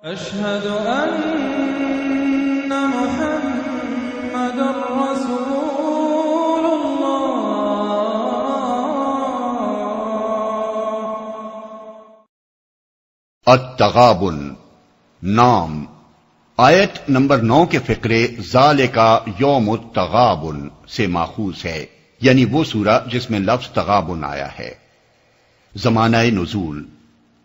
أشهد أن محمد رسول الله۔ التغابن نام آیت نمبر 9 کے فقرے ذالکا یوم التغابن سے ماخوذ ہے، یعنی وہ سورہ جس میں لفظ تغابن آیا ہے۔ زمانہ نزول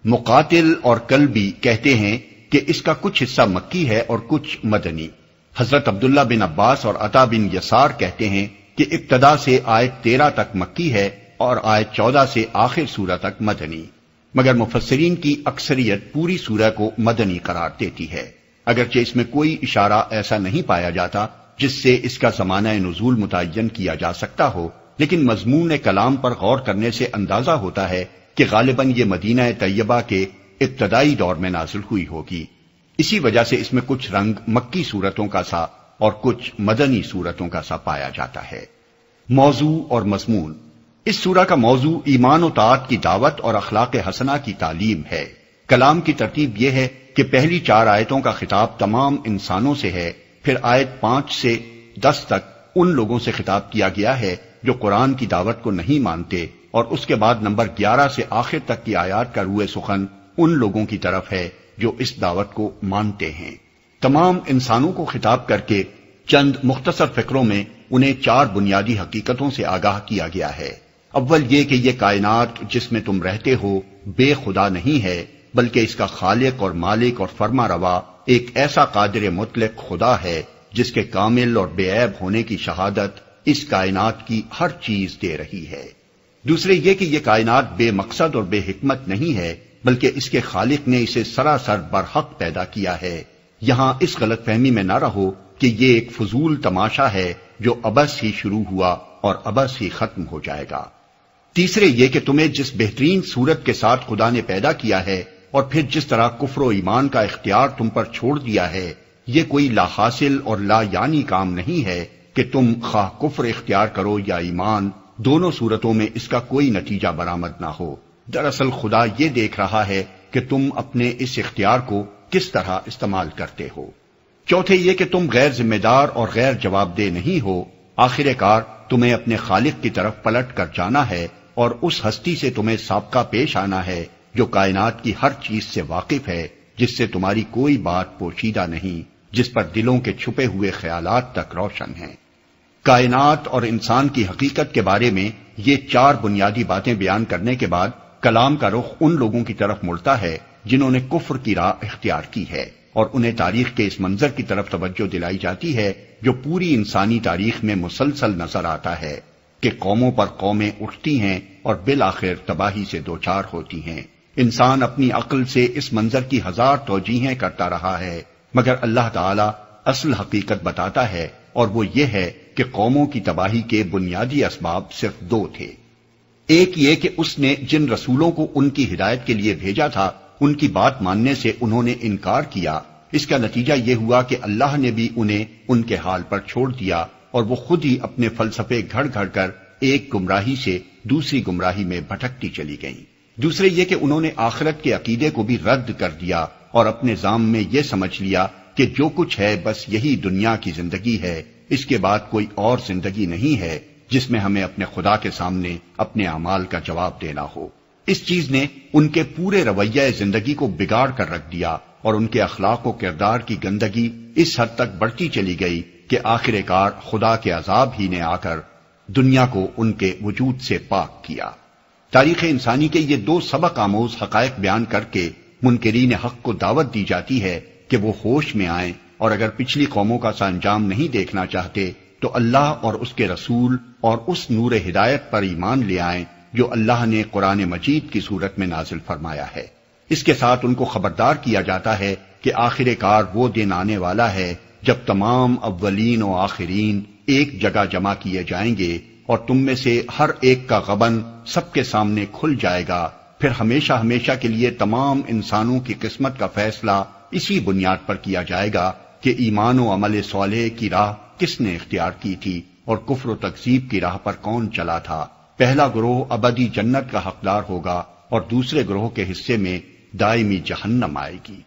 مقاتل اور کلبی کہتے ہیں کہ اس کا کچھ حصہ مکی ہے اور کچھ مدنی۔ حضرت عبداللہ بن عباس اور عطا بن یسار کہتے ہیں کہ ابتدا سے آیت 13 تک مکی ہے اور آیت 14 سے آخر سورہ تک مدنی، مگر مفسرین کی اکثریت پوری سورہ کو مدنی قرار دیتی ہے، اگرچہ اس میں کوئی اشارہ ایسا نہیں پایا جاتا جس سے اس کا زمانہ نزول متعین کیا جا سکتا ہو، لیکن مضمون کلام پر غور کرنے سے اندازہ ہوتا ہے کہ غالباً یہ مدینہ طیبہ کے ابتدائی دور میں نازل ہوئی ہوگی۔ اسی وجہ سے اس میں کچھ رنگ مکی صورتوں کا سا اور کچھ مدنی صورتوں کا سا پایا جاتا ہے۔ موضوع اور مضمون اس سورہ کا موضوع ایمان و طاعت کی دعوت اور اخلاق حسنہ کی تعلیم ہے۔ کلام کی ترتیب یہ ہے کہ پہلی 4 آیتوں کا خطاب تمام انسانوں سے ہے، پھر آیت 5 سے 10 تک ان لوگوں سے خطاب کیا گیا ہے جو قرآن کی دعوت کو نہیں مانتے، اور اس کے بعد نمبر 11 سے آخر تک کی آیات کا روئے سخن ان لوگوں کی طرف ہے جو اس دعوت کو مانتے ہیں۔ تمام انسانوں کو خطاب کر کے چند مختصر فقروں میں انہیں 4 بنیادی حقیقتوں سے آگاہ کیا گیا ہے۔ اول یہ کہ یہ کائنات جس میں تم رہتے ہو بے خدا نہیں ہے، بلکہ اس کا خالق اور مالک اور فرما روا ایک ایسا قادر مطلق خدا ہے جس کے کامل اور بے عیب ہونے کی شہادت اس کائنات کی ہر چیز دے رہی ہے۔ دوسرے یہ کہ یہ کائنات بے مقصد اور بے حکمت نہیں ہے، بلکہ اس کے خالق نے اسے سراسر برحق پیدا کیا ہے۔ یہاں اس غلط فہمی میں نہ رہو کہ یہ ایک فضول تماشا ہے جو ابس ہی شروع ہوا اور ابس ہی ختم ہو جائے گا۔ تیسرے یہ کہ تمہیں جس بہترین صورت کے ساتھ خدا نے پیدا کیا ہے اور پھر جس طرح کفر و ایمان کا اختیار تم پر چھوڑ دیا ہے، یہ کوئی لا حاصل اور لا یعنی کام نہیں ہے کہ تم خواہ کفر اختیار کرو یا ایمان، دونوں صورتوں میں اس کا کوئی نتیجہ برآمد نہ ہو۔ دراصل خدا یہ دیکھ رہا ہے کہ تم اپنے اس اختیار کو کس طرح استعمال کرتے ہو۔ چوتھے یہ کہ تم غیر ذمہ دار اور غیر جواب دہ نہیں ہو، آخر کار تمہیں اپنے خالق کی طرف پلٹ کر جانا ہے اور اس ہستی سے تمہیں سابقہ پیش آنا ہے جو کائنات کی ہر چیز سے واقف ہے، جس سے تمہاری کوئی بات پوشیدہ نہیں، جس پر دلوں کے چھپے ہوئے خیالات تک روشن ہیں۔ کائنات اور انسان کی حقیقت کے بارے میں یہ 4 بنیادی باتیں بیان کرنے کے بعد کلام کا رخ ان لوگوں کی طرف مڑتا ہے جنہوں نے کفر کی راہ اختیار کی ہے، اور انہیں تاریخ کے اس منظر کی طرف توجہ دلائی جاتی ہے جو پوری انسانی تاریخ میں مسلسل نظر آتا ہے کہ قوموں پر قومیں اٹھتی ہیں اور بالآخر تباہی سے دوچار ہوتی ہیں۔ انسان اپنی عقل سے اس منظر کی 1000 توجیہیں کرتا رہا ہے، مگر اللہ تعالی اصل حقیقت بتاتا ہے، اور وہ یہ ہے کہ قوموں کی تباہی کے بنیادی اسباب صرف 2 تھے۔ ایک یہ کہ اس نے جن رسولوں کو ان کی ہدایت کے لیے بھیجا تھا ان کی بات ماننے سے انہوں نے انکار کیا، اس کا نتیجہ یہ ہوا کہ اللہ نے بھی انہیں ان کے حال پر چھوڑ دیا اور وہ خود ہی اپنے فلسفے گھڑ گھڑ کر ایک گمراہی سے دوسری گمراہی میں بھٹکتی چلی گئیں۔ دوسرے یہ کہ انہوں نے آخرت کے عقیدے کو بھی رد کر دیا اور اپنے ذام میں یہ سمجھ لیا کہ جو کچھ ہے بس یہی دنیا کی زندگی ہے، اس کے بعد کوئی اور زندگی نہیں ہے جس میں ہمیں اپنے خدا کے سامنے اپنے اعمال کا جواب دینا ہو۔ اس چیز نے ان کے پورے رویہ زندگی کو بگاڑ کر رکھ دیا اور ان کے اخلاق و کردار کی گندگی اس حد تک بڑھتی چلی گئی کہ آخر کار خدا کے عذاب ہی نے آ کر دنیا کو ان کے وجود سے پاک کیا۔ تاریخ انسانی کے یہ 2 سبق آموز حقائق بیان کر کے منکرین حق کو دعوت دی جاتی ہے کہ وہ ہوش میں آئیں، اور اگر پچھلی قوموں کا سا انجام نہیں دیکھنا چاہتے تو اللہ اور اس کے رسول اور اس نور ہدایت پر ایمان لے آئیں جو اللہ نے قرآن مجید کی صورت میں نازل فرمایا ہے۔ اس کے ساتھ ان کو خبردار کیا جاتا ہے کہ آخر کار وہ دن آنے والا ہے جب تمام اولین و آخرین ایک جگہ جمع کیے جائیں گے اور تم میں سے ہر ایک کا غبن سب کے سامنے کھل جائے گا، پھر ہمیشہ ہمیشہ کے لیے تمام انسانوں کی قسمت کا فیصلہ اسی بنیاد پر کیا جائے گا کہ ایمان و عمل صالح کی راہ کس نے اختیار کی تھی اور کفر و تکذیب کی راہ پر کون چلا تھا۔ پہلا گروہ ابدی جنت کا حقدار ہوگا اور دوسرے گروہ کے حصے میں دائمی جہنم آئے گی۔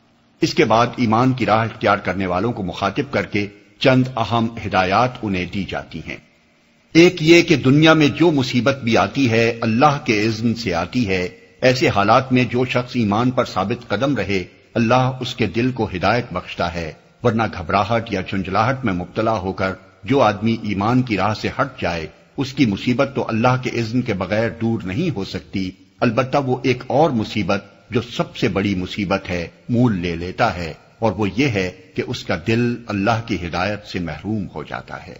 اس کے بعد ایمان کی راہ اختیار کرنے والوں کو مخاطب کر کے چند اہم ہدایات انہیں دی جاتی ہیں۔ ایک یہ کہ دنیا میں جو مصیبت بھی آتی ہے اللہ کے اذن سے آتی ہے۔ ایسے حالات میں جو شخص ایمان پر ثابت قدم رہے اللہ اس کے دل کو ہدایت بخشتا ہے، ورنہ گھبراہٹ یا جھنجھلاہٹ میں مبتلا ہو کر جو آدمی ایمان کی راہ سے ہٹ جائے اس کی مصیبت تو اللہ کے اذن کے بغیر دور نہیں ہو سکتی، البتہ وہ ایک اور مصیبت جو سب سے بڑی مصیبت ہے مول لے لیتا ہے، اور وہ یہ ہے کہ اس کا دل اللہ کی ہدایت سے محروم ہو جاتا ہے۔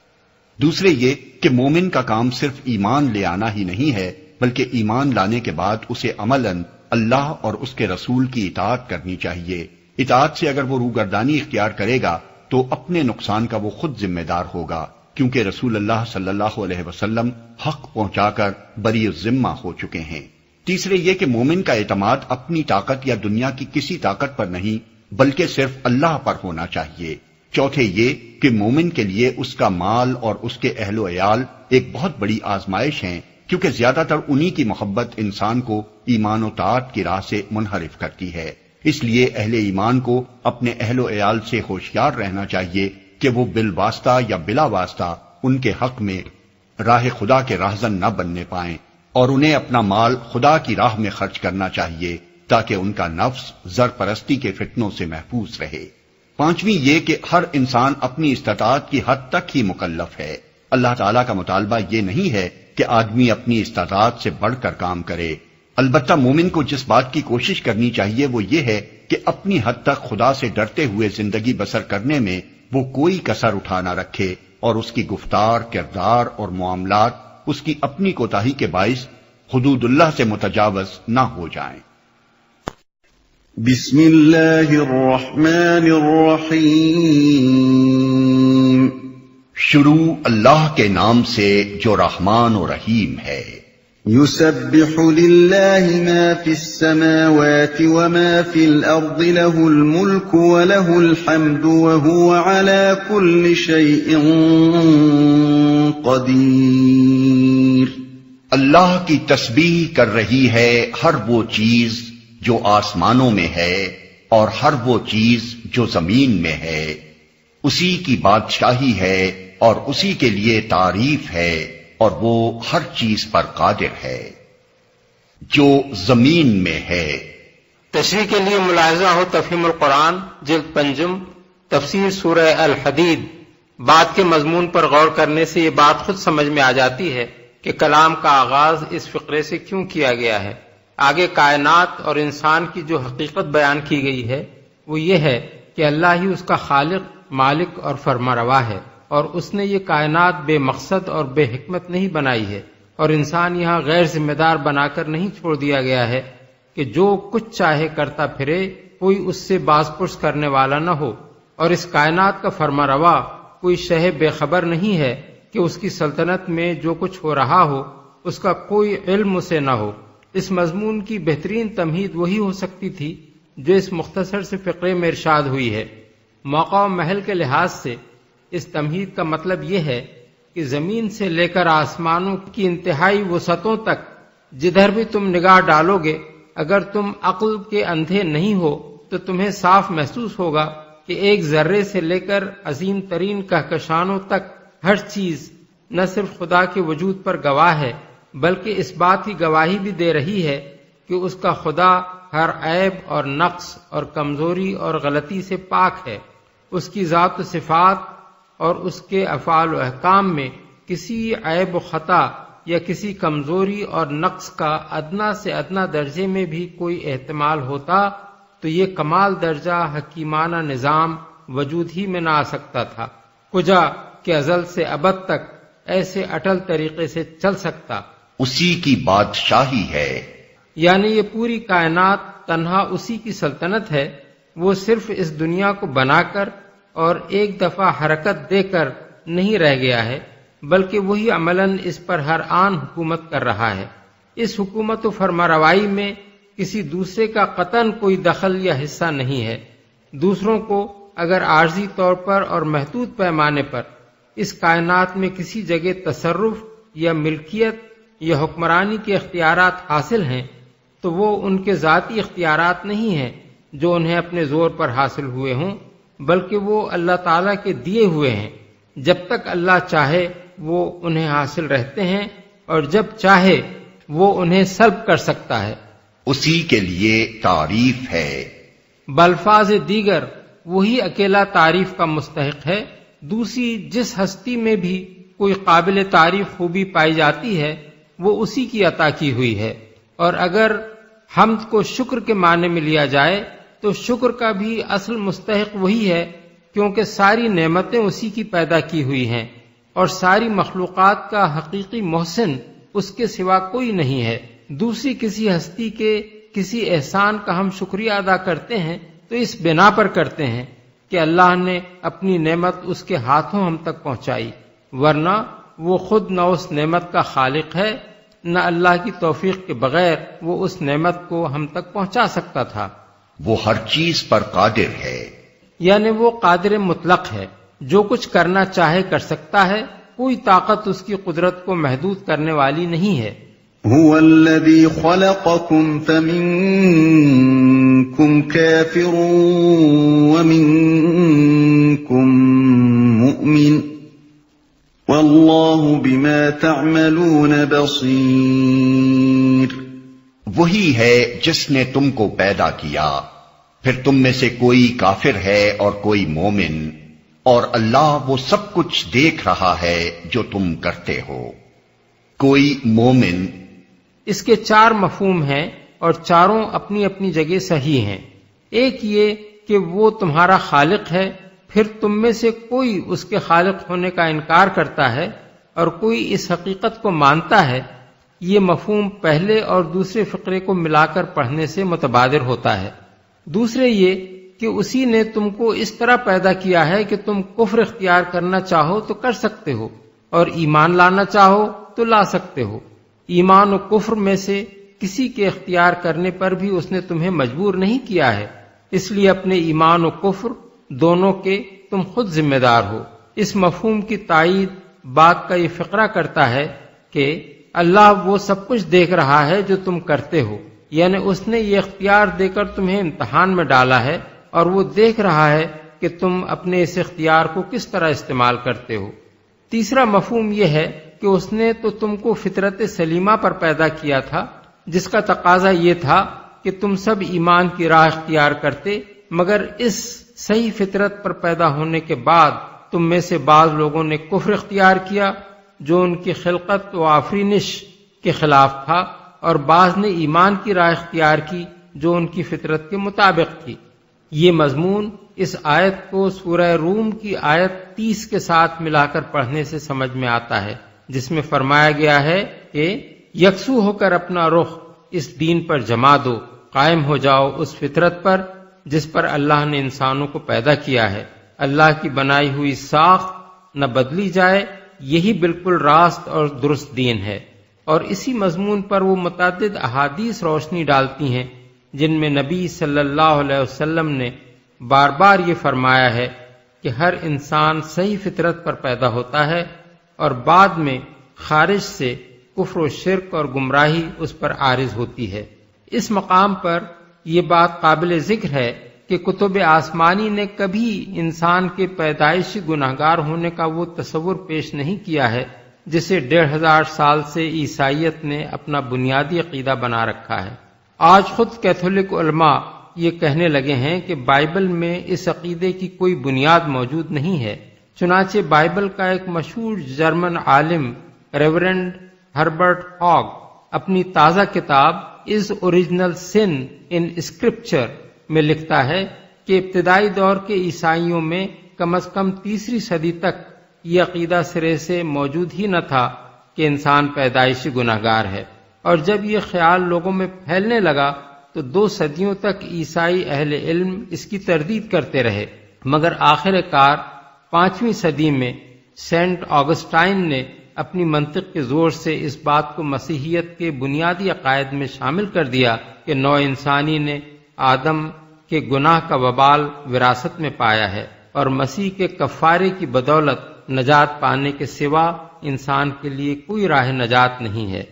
دوسرے یہ کہ مومن کا کام صرف ایمان لے آنا ہی نہیں ہے، بلکہ ایمان لانے کے بعد اسے عملاً اللہ اور اس کے رسول کی اطاعت کرنی چاہیے۔ اطاعت سے اگر وہ روگردانی اختیار کرے گا تو اپنے نقصان کا وہ خود ذمہ دار ہوگا، کیونکہ رسول اللہ صلی اللہ علیہ وسلم حق پہنچا کر بری الذمہ ہو چکے ہیں۔ تیسرے یہ کہ مومن کا اعتماد اپنی طاقت یا دنیا کی کسی طاقت پر نہیں بلکہ صرف اللہ پر ہونا چاہیے۔ چوتھے یہ کہ مومن کے لیے اس کا مال اور اس کے اہل و عیال ایک بہت بڑی آزمائش ہیں، کیونکہ زیادہ تر انہی کی محبت انسان کو ایمان و طاعت کی راہ سے منحرف کرتی ہے۔ اس لیے اہل ایمان کو اپنے اہل و عیال سے ہوشیار رہنا چاہیے کہ وہ بالواسطہ یا بلا واسطہ ان کے حق میں راہ خدا کے راہزن نہ بننے پائیں، اور انہیں اپنا مال خدا کی راہ میں خرچ کرنا چاہیے تاکہ ان کا نفس زر پرستی کے فتنوں سے محفوظ رہے۔ پانچویں یہ کہ ہر انسان اپنی استطاعت کی حد تک ہی مکلف ہے۔ اللہ تعالیٰ کا مطالبہ یہ نہیں ہے کہ آدمی اپنی استطاعت سے بڑھ کر کام کرے، البتہ مومن کو جس بات کی کوشش کرنی چاہیے وہ یہ ہے کہ اپنی حد تک خدا سے ڈرتے ہوئے زندگی بسر کرنے میں وہ کوئی کسر اٹھا نہ رکھے، اور اس کی گفتار، کردار اور معاملات اس کی اپنی کوتاہی کے باعث حدود اللہ سے متجاوز نہ ہو جائیں۔ بسم اللہ الرحمن الرحیم۔ شروع اللہ کے نام سے جو رحمان و رحیم ہے۔ یسبح للہ ما فی السماوات وما فی الارض له الملک وله الحمد وهو على كل شیء قدیر۔ اللہ کی تسبیح کر رہی ہے ہر وہ چیز جو آسمانوں میں ہے اور ہر وہ چیز جو زمین میں ہے، اسی کی بادشاہی ہے اور اسی کے لیے تعریف ہے، اور وہ ہر چیز پر قادر ہے۔ جو زمین میں ہے، تشریح کے لیے ملاحظہ ہو تفہیم القرآن جلد پنجم تفسیر سورہ الحدید۔ بات کے مضمون پر غور کرنے سے یہ بات خود سمجھ میں آ جاتی ہے کہ کلام کا آغاز اس فقرے سے کیوں کیا گیا ہے۔ آگے کائنات اور انسان کی جو حقیقت بیان کی گئی ہے وہ یہ ہے کہ اللہ ہی اس کا خالق، مالک اور فرمانروا ہے، اور اس نے یہ کائنات بے مقصد اور بے حکمت نہیں بنائی ہے، اور انسان یہاں غیر ذمہ دار بنا کر نہیں چھوڑ دیا گیا ہے کہ جو کچھ چاہے کرتا پھرے، کوئی اس سے باز پرس کرنے والا نہ ہو، اور اس کائنات کا فرمانروا کوئی شہ بے خبر نہیں ہے کہ اس کی سلطنت میں جو کچھ ہو رہا ہو اس کا کوئی علم اسے نہ ہو۔ اس مضمون کی بہترین تمہید وہی ہو سکتی تھی جو اس مختصر سے فقرے میں ارشاد ہوئی ہے۔ موقع و محل کے لحاظ سے اس تمہید کا مطلب یہ ہے کہ زمین سے لے کر آسمانوں کی انتہائی وسعتوں تک جدھر بھی تم نگاہ ڈالو گے، اگر تم عقل کے اندھے نہیں ہو تو تمہیں صاف محسوس ہوگا کہ ایک ذرے سے لے کر عظیم ترین کہکشانوں تک ہر چیز نہ صرف خدا کے وجود پر گواہ ہے بلکہ اس بات کی گواہی بھی دے رہی ہے کہ اس کا خدا ہر عیب اور نقص اور کمزوری اور غلطی سے پاک ہے۔ اس کی ذات و صفات اور اس کے افعال و احکام میں کسی عیب و خطا یا کسی کمزوری اور نقص کا ادنا سے ادنا درجے میں بھی کوئی احتمال ہوتا تو یہ کمال درجہ حکیمانہ نظام وجود ہی میں نہ آ سکتا تھا، کجا کہ ازل سے ابد تک ایسے اٹل طریقے سے چل سکتا۔ اسی کی بادشاہی ہے، یعنی یہ پوری کائنات تنہا اسی کی سلطنت ہے۔ وہ صرف اس دنیا کو بنا کر اور ایک دفعہ حرکت دے کر نہیں رہ گیا ہے بلکہ وہی عملاً اس پر ہر آن حکومت کر رہا ہے۔ اس حکومت و فرمانروائی میں کسی دوسرے کا قطعاً کوئی دخل یا حصہ نہیں ہے۔ دوسروں کو اگر عارضی طور پر اور محدود پیمانے پر اس کائنات میں کسی جگہ تصرف یا ملکیت یا حکمرانی کے اختیارات حاصل ہیں تو وہ ان کے ذاتی اختیارات نہیں ہیں جو انہیں اپنے زور پر حاصل ہوئے ہوں، بلکہ وہ اللہ تعالیٰ کے دیے ہوئے ہیں۔ جب تک اللہ چاہے وہ انہیں حاصل رہتے ہیں، اور جب چاہے وہ انہیں سلب کر سکتا ہے۔ اسی کے لیے تعریف ہے۔ بالفاظ دیگر وہی اکیلا تعریف کا مستحق ہے۔ دوسری جس ہستی میں بھی کوئی قابل تعریف خوبی پائی جاتی ہے وہ اسی کی عطا کی ہوئی ہے، اور اگر حمد کو شکر کے معنی میں لیا جائے تو شکر کا بھی اصل مستحق وہی ہے، کیونکہ ساری نعمتیں اسی کی پیدا کی ہوئی ہیں، اور ساری مخلوقات کا حقیقی محسن اس کے سوا کوئی نہیں ہے۔ دوسری کسی ہستی کے کسی احسان کا ہم شکریہ ادا کرتے ہیں تو اس بنا پر کرتے ہیں کہ اللہ نے اپنی نعمت اس کے ہاتھوں ہم تک پہنچائی، ورنہ وہ خود نہ اس نعمت کا خالق ہے، نہ اللہ کی توفیق کے بغیر وہ اس نعمت کو ہم تک پہنچا سکتا تھا۔ وہ ہر چیز پر قادر ہے، یعنی وہ قادر مطلق ہے، جو کچھ کرنا چاہے کر سکتا ہے، کوئی طاقت اس کی قدرت کو محدود کرنے والی نہیں ہے۔ هو الذي خلقكم فمنكم كافر ومنكم مؤمن والله بما تعملون بصير۔ وہی ہے جس نے تم کو پیدا کیا، پھر تم میں سے کوئی کافر ہے اور کوئی مومن، اور اللہ وہ سب کچھ دیکھ رہا ہے جو تم کرتے ہو۔ کوئی مومن، اس کے 4 مفہوم ہیں اور چاروں اپنی اپنی جگہ صحیح ہیں۔ ایک یہ کہ وہ تمہارا خالق ہے، پھر تم میں سے کوئی اس کے خالق ہونے کا انکار کرتا ہے اور کوئی اس حقیقت کو مانتا ہے۔ یہ مفہوم پہلے اور دوسرے فقرے کو ملا کر پڑھنے سے متبادر ہوتا ہے۔ دوسرے یہ کہ اسی نے تم کو اس طرح پیدا کیا ہے کہ تم کفر اختیار کرنا چاہو تو کر سکتے ہو، اور ایمان لانا چاہو تو لا سکتے ہو۔ ایمان و کفر میں سے کسی کے اختیار کرنے پر بھی اس نے تمہیں مجبور نہیں کیا ہے، اس لیے اپنے ایمان و کفر دونوں کے تم خود ذمہ دار ہو۔ اس مفہوم کی تائید بعد کا یہ فقرہ کرتا ہے کہ اللہ وہ سب کچھ دیکھ رہا ہے جو تم کرتے ہو، یعنی اس نے یہ اختیار دے کر تمہیں امتحان میں ڈالا ہے، اور وہ دیکھ رہا ہے کہ تم اپنے اس اختیار کو کس طرح استعمال کرتے ہو۔ تیسرا مفہوم یہ ہے کہ اس نے تو تم کو فطرت سلیمہ پر پیدا کیا تھا، جس کا تقاضا یہ تھا کہ تم سب ایمان کی راہ اختیار کرتے، مگر اس صحیح فطرت پر پیدا ہونے کے بعد تم میں سے بعض لوگوں نے کفر اختیار کیا جو ان کی خلقت و آفرینش کے خلاف تھا، اور بعض نے ایمان کی راہ اختیار کی جو ان کی فطرت کے مطابق تھی۔ یہ مضمون اس آیت کو سورہ روم کی آیت 30 کے ساتھ ملا کر پڑھنے سے سمجھ میں آتا ہے، جس میں فرمایا گیا ہے کہ یکسو ہو کر اپنا رخ اس دین پر جما دو، قائم ہو جاؤ اس فطرت پر جس پر اللہ نے انسانوں کو پیدا کیا ہے۔ اللہ کی بنائی ہوئی ساخت نہ بدلی جائے، یہی بالکل راست اور درست دین ہے۔ اور اسی مضمون پر وہ متعدد احادیث روشنی ڈالتی ہیں جن میں نبی صلی اللہ علیہ وسلم نے بار بار یہ فرمایا ہے کہ ہر انسان صحیح فطرت پر پیدا ہوتا ہے، اور بعد میں خارج سے کفر و شرک اور گمراہی اس پر عارض ہوتی ہے۔ اس مقام پر یہ بات قابل ذکر ہے کہ کتب آسمانی نے کبھی انسان کے پیدائشی گناہگار ہونے کا وہ تصور پیش نہیں کیا ہے جسے 1500 سال سے عیسائیت نے اپنا بنیادی عقیدہ بنا رکھا ہے۔ آج خود کیتھولک علماء یہ کہنے لگے ہیں کہ بائبل میں اس عقیدے کی کوئی بنیاد موجود نہیں ہے۔ چنانچہ بائبل کا ایک مشہور جرمن عالم ریورنڈ ہربرٹ ہاگ اپنی تازہ کتاب is original sun in scripture میں لکھتا ہے کہ ابتدائی دور کے عیسائیوں میں کم از کم 3 صدی تک یہ عقیدہ سرے سے موجود ہی نہ تھا کہ انسان پیدائشی گناہگار ہے، اور جب یہ خیال لوگوں میں پھیلنے لگا تو 2 صدیوں تک عیسائی اہل علم اس کی تردید کرتے رہے، مگر آخر کار 5ویں صدی میں سینٹ آگسٹائن نے اپنی منطق کے زور سے اس بات کو مسیحیت کے بنیادی عقائد میں شامل کر دیا کہ نوع انسانی نے آدم کے گناہ کا وبال وراثت میں پایا ہے، اور مسیح کے کفارے کی بدولت نجات پانے کے سوا انسان کے لیے کوئی راہ نجات نہیں ہے۔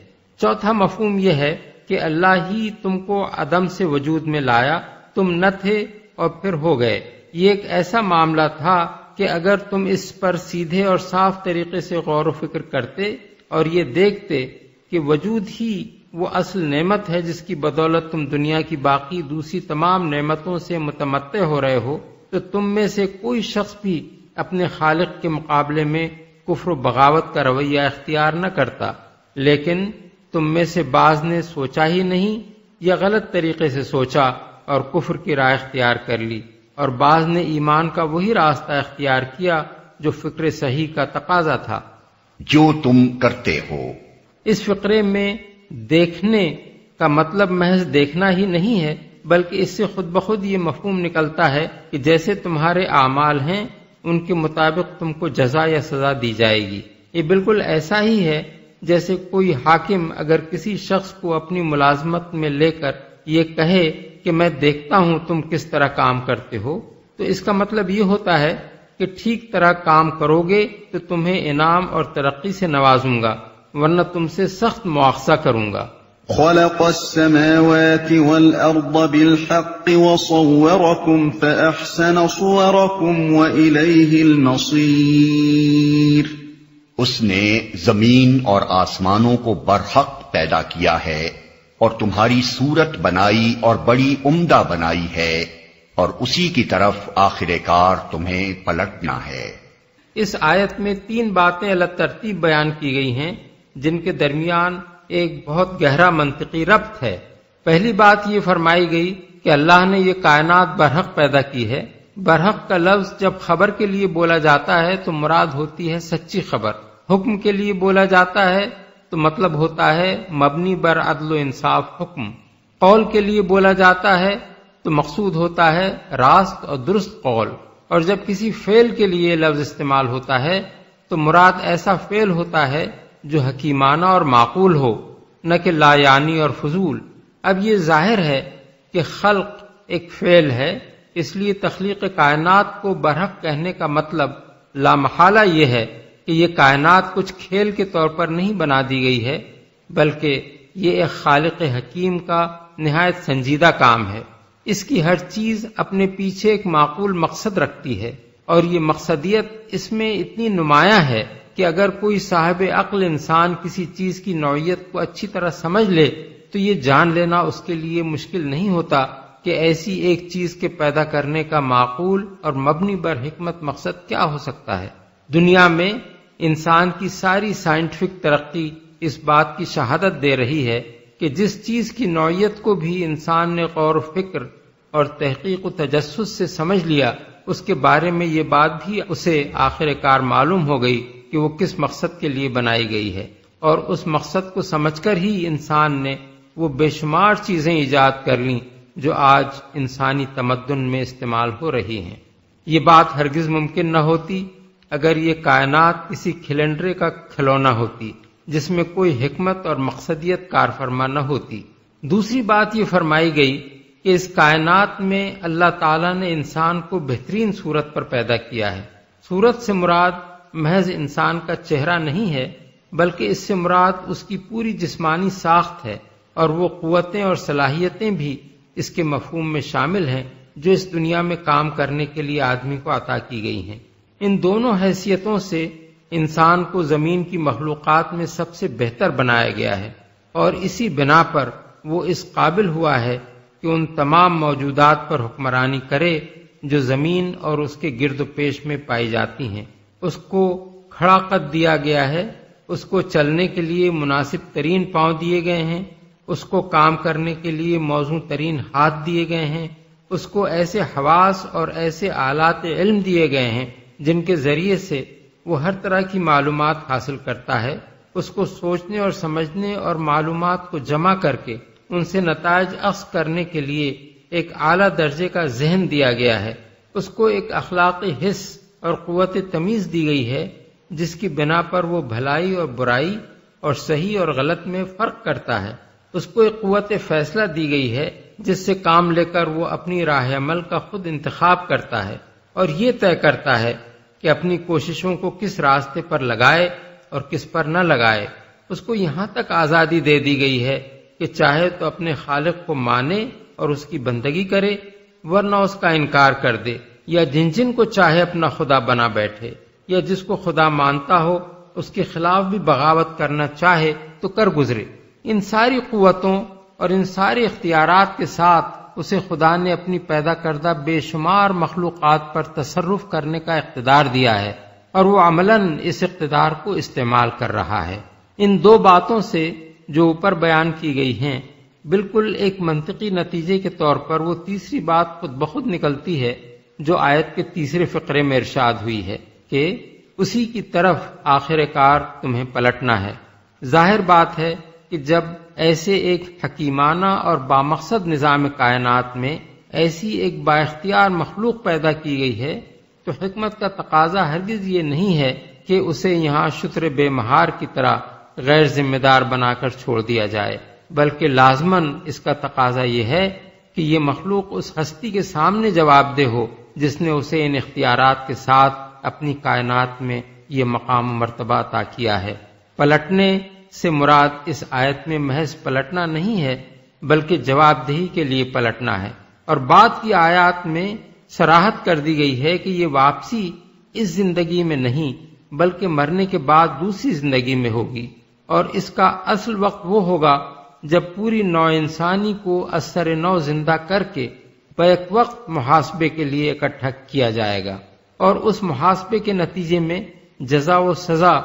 چوتھا مفہوم یہ ہے کہ اللہ ہی تم کو عدم سے وجود میں لایا، تم نہ تھے اور پھر ہو گئے۔ یہ ایک ایسا معاملہ تھا کہ اگر تم اس پر سیدھے اور صاف طریقے سے غور و فکر کرتے اور یہ دیکھتے کہ وجود ہی وہ اصل نعمت ہے جس کی بدولت تم دنیا کی باقی دوسری تمام نعمتوں سے متمتع ہو رہے ہو، تو تم میں سے کوئی شخص بھی اپنے خالق کے مقابلے میں کفر و بغاوت کا رویہ اختیار نہ کرتا، لیکن تم میں سے بعض نے سوچا ہی نہیں یا غلط طریقے سے سوچا اور کفر کی راہ اختیار کر لی، اور بعض نے ایمان کا وہی راستہ اختیار کیا جو فکر صحیح کا تقاضا تھا۔ جو تم کرتے ہو۔ اس فقرے میں دیکھنے کا مطلب محض دیکھنا ہی نہیں ہے، بلکہ اس سے خود بخود یہ مفہوم نکلتا ہے کہ جیسے تمہارے اعمال ہیں ان کے مطابق تم کو جزا یا سزا دی جائے گی۔ یہ بالکل ایسا ہی ہے جیسے کوئی حاکم اگر کسی شخص کو اپنی ملازمت میں لے کر یہ کہے کہ میں دیکھتا ہوں تم کس طرح کام کرتے ہو، تو اس کا مطلب یہ ہوتا ہے کہ ٹھیک طرح کام کرو گے تو تمہیں انعام اور ترقی سے نوازوں گا، ورنہ تم سے سخت مواخذہ کروں گا۔ خلق السماوات والأرض بالحق وصوركم فأحسن صوركم وإليه المصير۔ اس نے زمین اور آسمانوں کو برحق پیدا کیا ہے اور تمہاری صورت بنائی اور بڑی عمدہ بنائی ہے، اور اسی کی طرف آخر کار تمہیں پلٹنا ہے۔ اس آیت میں 3 باتیں الگ ترتیب بیان کی گئی ہیں جن کے درمیان ایک بہت گہرا منطقی ربط ہے۔ پہلی بات یہ فرمائی گئی کہ اللہ نے یہ کائنات برحق پیدا کی ہے۔ برحق کا لفظ جب خبر کے لیے بولا جاتا ہے تو مراد ہوتی ہے سچی خبر، حکم کے لیے بولا جاتا ہے تو مطلب ہوتا ہے مبنی بر عدل و انصاف حکم، قول کے لیے بولا جاتا ہے تو مقصود ہوتا ہے راست اور درست قول، اور جب کسی فعل کے لیے لفظ استعمال ہوتا ہے تو مراد ایسا فعل ہوتا ہے جو حکیمانہ اور معقول ہو، نہ کہ لا یعنی اور فضول۔ اب یہ ظاہر ہے کہ خلق ایک فعل ہے، اس لیے تخلیق کائنات کو برحق کہنے کا مطلب لامحالہ یہ ہے کہ یہ کائنات کچھ کھیل کے طور پر نہیں بنا دی گئی ہے، بلکہ یہ ایک خالق حکیم کا نہایت سنجیدہ کام ہے۔ اس کی ہر چیز اپنے پیچھے ایک معقول مقصد رکھتی ہے، اور یہ مقصدیت اس میں اتنی نمایاں ہے کہ اگر کوئی صاحب عقل انسان کسی چیز کی نوعیت کو اچھی طرح سمجھ لے تو یہ جان لینا اس کے لیے مشکل نہیں ہوتا کہ ایسی ایک چیز کے پیدا کرنے کا معقول اور مبنی بر حکمت مقصد کیا ہو سکتا ہے۔ دنیا میں انسان کی ساری سائنٹیفک ترقی اس بات کی شہادت دے رہی ہے کہ جس چیز کی نوعیت کو بھی انسان نے غور و فکر اور تحقیق و تجسس سے سمجھ لیا، اس کے بارے میں یہ بات بھی اسے آخر کار معلوم ہو گئی کہ وہ کس مقصد کے لیے بنائی گئی ہے، اور اس مقصد کو سمجھ کر ہی انسان نے وہ بے شمار چیزیں ایجاد کر لیں جو آج انسانی تمدن میں استعمال ہو رہی ہیں۔ یہ بات ہرگز ممکن نہ ہوتی اگر یہ کائنات کسی کھلنڈرے کا کھلونا ہوتی جس میں کوئی حکمت اور مقصدیت کار فرما نہ ہوتی۔ دوسری بات یہ فرمائی گئی کہ اس کائنات میں اللہ تعالیٰ نے انسان کو بہترین صورت پر پیدا کیا ہے۔ صورت سے مراد محض انسان کا چہرہ نہیں ہے، بلکہ اس سے مراد اس کی پوری جسمانی ساخت ہے، اور وہ قوتیں اور صلاحیتیں بھی اس کے مفہوم میں شامل ہیں جو اس دنیا میں کام کرنے کے لیے آدمی کو عطا کی گئی ہیں۔ ان دونوں حیثیتوں سے انسان کو زمین کی مخلوقات میں سب سے بہتر بنایا گیا ہے، اور اسی بنا پر وہ اس قابل ہوا ہے کہ ان تمام موجودات پر حکمرانی کرے جو زمین اور اس کے گرد و پیش میں پائی جاتی ہیں۔ اس کو کھڑا قد دیا گیا ہے، اس کو چلنے کے لیے مناسب ترین پاؤں دیے گئے ہیں، اس کو کام کرنے کے لیے موزوں ترین ہاتھ دیے گئے ہیں، اس کو ایسے حواس اور ایسے آلات علم دیے گئے ہیں جن کے ذریعے سے وہ ہر طرح کی معلومات حاصل کرتا ہے۔ اس کو سوچنے اور سمجھنے اور معلومات کو جمع کر کے ان سے نتائج اخذ کرنے کے لیے ایک اعلیٰ درجے کا ذہن دیا گیا ہے۔ اس کو ایک اخلاقی حس اور قوت تمیز دی گئی ہے جس کی بنا پر وہ بھلائی اور برائی اور صحیح اور غلط میں فرق کرتا ہے۔ اس کو ایک قوت فیصلہ دی گئی ہے جس سے کام لے کر وہ اپنی راہ عمل کا خود انتخاب کرتا ہے اور یہ طے کرتا ہے کہ اپنی کوششوں کو کس راستے پر لگائے اور کس پر نہ لگائے۔ اس کو یہاں تک آزادی دے دی گئی ہے کہ چاہے تو اپنے خالق کو مانے اور اس کی بندگی کرے، ورنہ اس کا انکار کر دے، یا جن جن کو چاہے اپنا خدا بنا بیٹھے، یا جس کو خدا مانتا ہو اس کے خلاف بھی بغاوت کرنا چاہے تو کر گزرے۔ ان ساری قوتوں اور ان سارے اختیارات کے ساتھ اسے خدا نے اپنی پیدا کردہ بے شمار مخلوقات پر تصرف کرنے کا اقتدار دیا ہے، اور وہ عملاً اس اقتدار کو استعمال کر رہا ہے۔ ان دو باتوں سے جو اوپر بیان کی گئی ہیں، بالکل ایک منطقی نتیجے کے طور پر وہ تیسری بات خود بخود نکلتی ہے جو آیت کے تیسرے فقرے میں ارشاد ہوئی ہے کہ اسی کی طرف آخر کار تمہیں پلٹنا ہے۔ ظاہر بات ہے کہ جب ایسے ایک حکیمانہ اور بامقصد نظام کائنات میں ایسی ایک با اختیار مخلوق پیدا کی گئی ہے تو حکمت کا تقاضا ہرگز یہ نہیں ہے کہ اسے یہاں شتر بے مہار کی طرح غیر ذمہ دار بنا کر چھوڑ دیا جائے، بلکہ لازماً اس کا تقاضا یہ ہے کہ یہ مخلوق اس ہستی کے سامنے جواب دہ ہو جس نے اسے ان اختیارات کے ساتھ اپنی کائنات میں یہ مقام و مرتبہ عطا کیا ہے۔ پلٹنے سے مراد اس آیت میں محض پلٹنا نہیں ہے بلکہ جواب دہی کے لیے پلٹنا ہے، اور بعد کی آیات میں صراحت کر دی گئی ہے کہ یہ واپسی اس زندگی میں نہیں بلکہ مرنے کے بعد دوسری زندگی میں ہوگی، اور اس کا اصل وقت وہ ہوگا جب پوری نوع انسانی کو اثر نو زندہ کر کے بیک وقت محاسبے کے لیے اکٹھا کیا جائے گا، اور اس محاسبے کے نتیجے میں جزا و سزا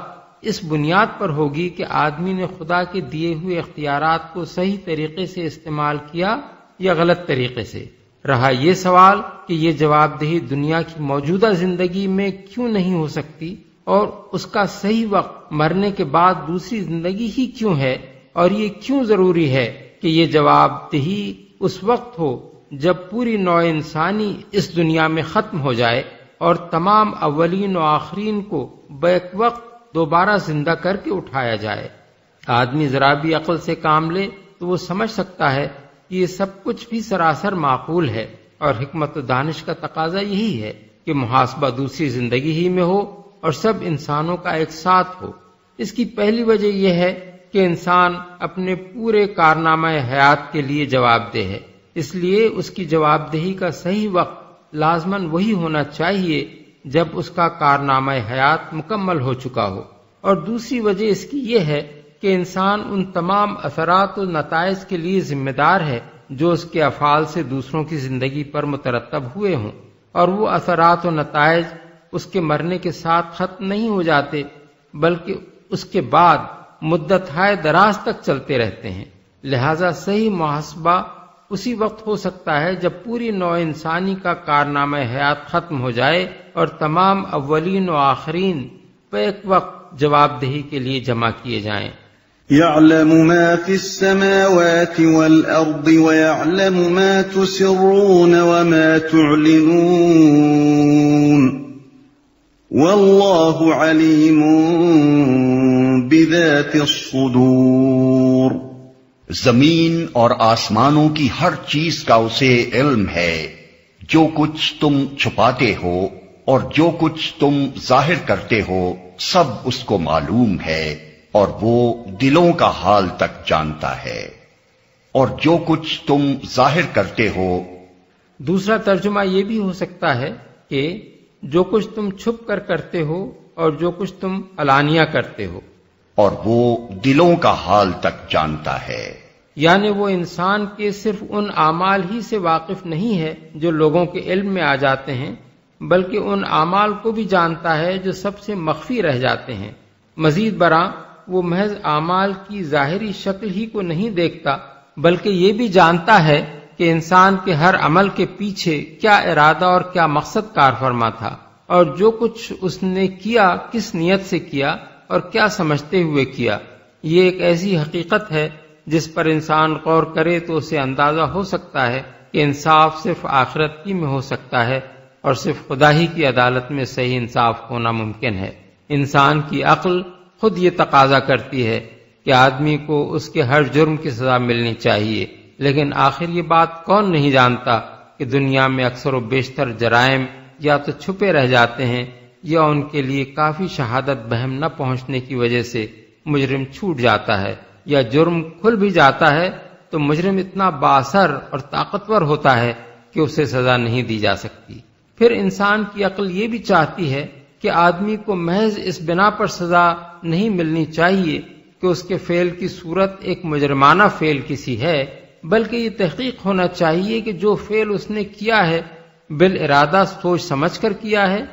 اس بنیاد پر ہوگی کہ آدمی نے خدا کے دیے ہوئے اختیارات کو صحیح طریقے سے استعمال کیا یا غلط طریقے سے۔ رہا یہ سوال کہ یہ جواب دہی دنیا کی موجودہ زندگی میں کیوں نہیں ہو سکتی، اور اس کا صحیح وقت مرنے کے بعد دوسری زندگی ہی کیوں ہے، اور یہ کیوں ضروری ہے کہ یہ جواب دہی اس وقت ہو جب پوری نوع انسانی اس دنیا میں ختم ہو جائے اور تمام اولین و آخرین کو بیک وقت دوبارہ زندہ کر کے اٹھایا جائے۔ آدمی ذرا بھی عقل سے کام لے تو وہ سمجھ سکتا ہے کہ یہ سب کچھ بھی سراسر معقول ہے، اور حکمت و دانش کا تقاضا یہی ہے کہ محاسبہ دوسری زندگی ہی میں ہو اور سب انسانوں کا ایک ساتھ ہو۔ اس کی پہلی وجہ یہ ہے کہ انسان اپنے پورے کارنامہ حیات کے لیے جواب دہ ہے، اس لیے اس کی جواب دہی کا صحیح وقت لازماً وہی ہونا چاہیے جب اس کا کارنامہ حیات مکمل ہو چکا ہو۔ اور دوسری وجہ اس کی یہ ہے کہ انسان ان تمام اثرات و نتائج کے لیے ذمہ دار ہے جو اس کے افعال سے دوسروں کی زندگی پر مترتب ہوئے ہوں، اور وہ اثرات و نتائج اس کے مرنے کے ساتھ ختم نہیں ہو جاتے بلکہ اس کے بعد مدت ہائے دراز تک چلتے رہتے ہیں۔ لہذا صحیح محاسبہ اسی وقت ہو سکتا ہے جب پوری نوع انسانی کا کارنامہ حیات ختم ہو جائے اور تمام اولین و آخرین بیک وقت جواب دہی کے لیے جمع کیے جائیں۔ يعلم ما في السماوات والأرض ويعلم ما تسرون وما تعلنون والله عليم بذات الصدور۔ زمین اور آسمانوں کی ہر چیز کا اسے علم ہے، جو کچھ تم چھپاتے ہو اور جو کچھ تم ظاہر کرتے ہو سب اس کو معلوم ہے، اور وہ دلوں کا حال تک جانتا ہے، اور جو کچھ تم ظاہر کرتے ہو۔ دوسرا ترجمہ یہ بھی ہو سکتا ہے کہ جو کچھ تم چھپ کر کرتے ہو اور جو کچھ تم علانیہ کرتے ہو، اور وہ دلوں کا حال تک جانتا ہے۔ یعنی وہ انسان کے صرف ان اعمال ہی سے واقف نہیں ہے جو لوگوں کے علم میں آ جاتے ہیں، بلکہ ان اعمال کو بھی جانتا ہے جو سب سے مخفی رہ جاتے ہیں۔ مزید برآں وہ محض اعمال کی ظاہری شکل ہی کو نہیں دیکھتا بلکہ یہ بھی جانتا ہے کہ انسان کے ہر عمل کے پیچھے کیا ارادہ اور کیا مقصد کار فرما تھا، اور جو کچھ اس نے کیا کس نیت سے کیا اور کیا سمجھتے ہوئے کیا۔ یہ ایک ایسی حقیقت ہے جس پر انسان غور کرے تو اسے اندازہ ہو سکتا ہے کہ انصاف صرف آخرت ہی میں ہو سکتا ہے، اور صرف خدا ہی کی عدالت میں صحیح انصاف ہونا ممکن ہے۔ انسان کی عقل خود یہ تقاضا کرتی ہے کہ آدمی کو اس کے ہر جرم کی سزا ملنی چاہیے، لیکن آخر یہ بات کون نہیں جانتا کہ دنیا میں اکثر و بیشتر جرائم یا تو چھپے رہ جاتے ہیں یا ان کے لیے کافی شہادت بہم نہ پہنچنے کی وجہ سے مجرم چھوٹ جاتا ہے، یا جرم کھل بھی جاتا ہے تو مجرم اتنا بااثر اور طاقتور ہوتا ہے کہ اسے سزا نہیں دی جا سکتی۔ پھر انسان کی عقل یہ بھی چاہتی ہے کہ آدمی کو محض اس بنا پر سزا نہیں ملنی چاہیے کہ اس کے فعل کی صورت ایک مجرمانہ فعل کسی ہے، بلکہ یہ تحقیق ہونا چاہیے کہ جو فعل اس نے کیا ہے بالارادہ سوچ سمجھ کر کیا ہے،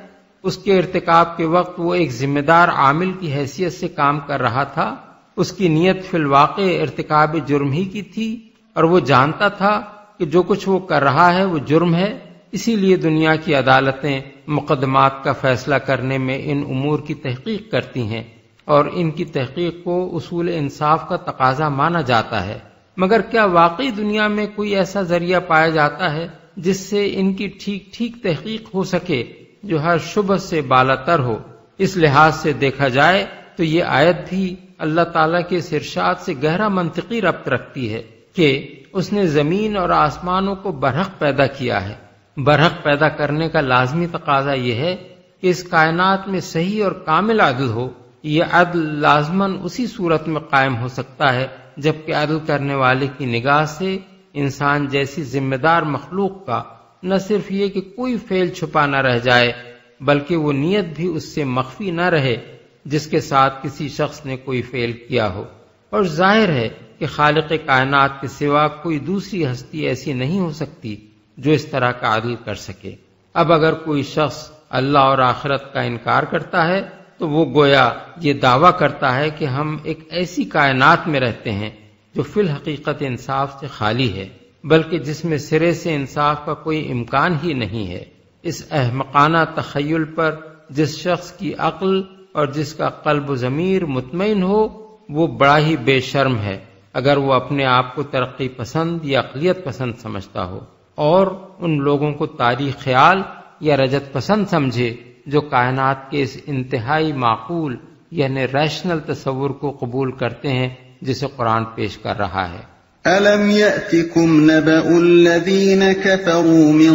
اس کے ارتکاب کے وقت وہ ایک ذمہ دار عامل کی حیثیت سے کام کر رہا تھا، اس کی نیت فی الواقع ارتکاب جرم ہی کی تھی، اور وہ جانتا تھا کہ جو کچھ وہ کر رہا ہے وہ جرم ہے۔ اسی لیے دنیا کی عدالتیں مقدمات کا فیصلہ کرنے میں ان امور کی تحقیق کرتی ہیں، اور ان کی تحقیق کو اصول انصاف کا تقاضا مانا جاتا ہے۔ مگر کیا واقعی دنیا میں کوئی ایسا ذریعہ پایا جاتا ہے جس سے ان کی ٹھیک ٹھیک تحقیق ہو سکے جو ہر شبہ سے بالاتر ہو؟ اس لحاظ سے دیکھا جائے تو یہ آیت بھی اللہ تعالیٰ کے اس ارشاد سے گہرا منطقی ربط رکھتی ہے کہ اس نے زمین اور آسمانوں کو برحق پیدا کیا ہے۔ برحق پیدا کرنے کا لازمی تقاضا یہ ہے کہ اس کائنات میں صحیح اور کامل عدل ہو۔ یہ عدل لازماً اسی صورت میں قائم ہو سکتا ہے جبکہ عدل کرنے والے کی نگاہ سے انسان جیسی ذمہ دار مخلوق کا نہ صرف یہ کہ کوئی فعل چھپا نہ رہ جائے بلکہ وہ نیت بھی اس سے مخفی نہ رہے جس کے ساتھ کسی شخص نے کوئی فعل کیا ہو۔ اور ظاہر ہے کہ خالق کائنات کے سوا کوئی دوسری ہستی ایسی نہیں ہو سکتی جو اس طرح کا عدل کر سکے۔ اب اگر کوئی شخص اللہ اور آخرت کا انکار کرتا ہے تو وہ گویا یہ دعویٰ کرتا ہے کہ ہم ایک ایسی کائنات میں رہتے ہیں جو فی الحقیقت انصاف سے خالی ہے، بلکہ جس میں سرے سے انصاف کا کوئی امکان ہی نہیں ہے۔ اس احمقانہ تخیل پر جس شخص کی عقل اور جس کا قلب و ضمیر مطمئن ہو وہ بڑا ہی بے شرم ہے اگر وہ اپنے آپ کو ترقی پسند یا عقلیت پسند سمجھتا ہو، اور ان لوگوں کو تاریخ خیال یا رجت پسند سمجھے جو کائنات کے اس انتہائی معقول یعنی ریشنل تصور کو قبول کرتے ہیں جسے قرآن پیش کر رہا ہے۔ أَلَمْ يَأْتِكُمْ نَبَأُ الَّذِينَ كَفَرُوا مِن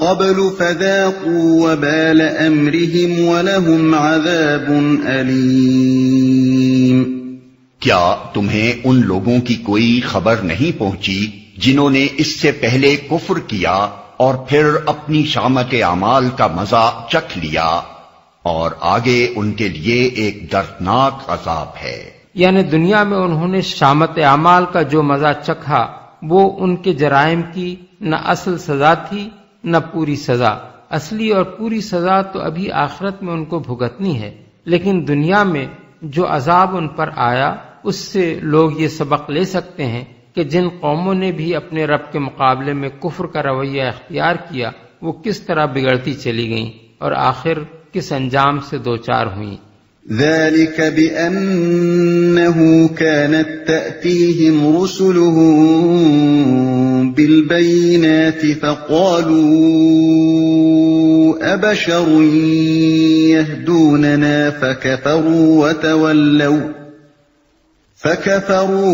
قَبْلُ فَذَاقُوا وَبَالَ أَمْرِهِمْ وَلَهُمْ عَذَابٌ أَلِيمٌ۔ کیا تمہیں ان لوگوں کی کوئی خبر نہیں پہنچی جنہوں نے اس سے پہلے کفر کیا اور پھر اپنی شامت اعمال کا مزہ چکھ لیا، اور آگے ان کے لیے ایک دردناک عذاب ہے۔ یعنی دنیا میں انہوں نے شامت اعمال کا جو مزہ چکھا وہ ان کے جرائم کی نہ اصل سزا تھی نہ پوری سزا۔ اصلی اور پوری سزا تو ابھی آخرت میں ان کو بھگتنی ہے، لیکن دنیا میں جو عذاب ان پر آیا اس سے لوگ یہ سبق لے سکتے ہیں کہ جن قوموں نے بھی اپنے رب کے مقابلے میں کفر کا رویہ اختیار کیا وہ کس طرح بگڑتی چلی گئیں اور آخر کس انجام سے دوچار ہوئیں۔ ذلك بأنه كانت تأتيهم رسلهم بالبينات فقالوا أبشر يهدوننا فكفروا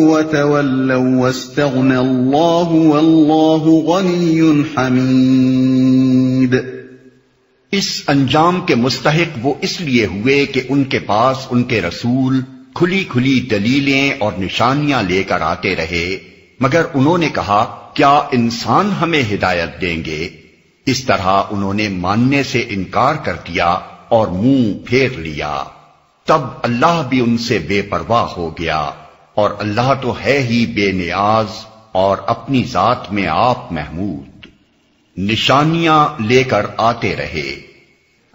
وتولوا واستغنى الله والله غني حميد۔ اس انجام کے مستحق وہ اس لیے ہوئے کہ ان کے پاس ان کے رسول کھلی کھلی دلیلیں اور نشانیاں لے کر آتے رہے، مگر انہوں نے کہا کیا انسان ہمیں ہدایت دیں گے؟ اس طرح انہوں نے ماننے سے انکار کر دیا اور منہ پھیر لیا۔ تب اللہ بھی ان سے بے پرواہ ہو گیا، اور اللہ تو ہے ہی بے نیاز اور اپنی ذات میں آپ محمود۔ نشانیاں لے کر آتے رہے۔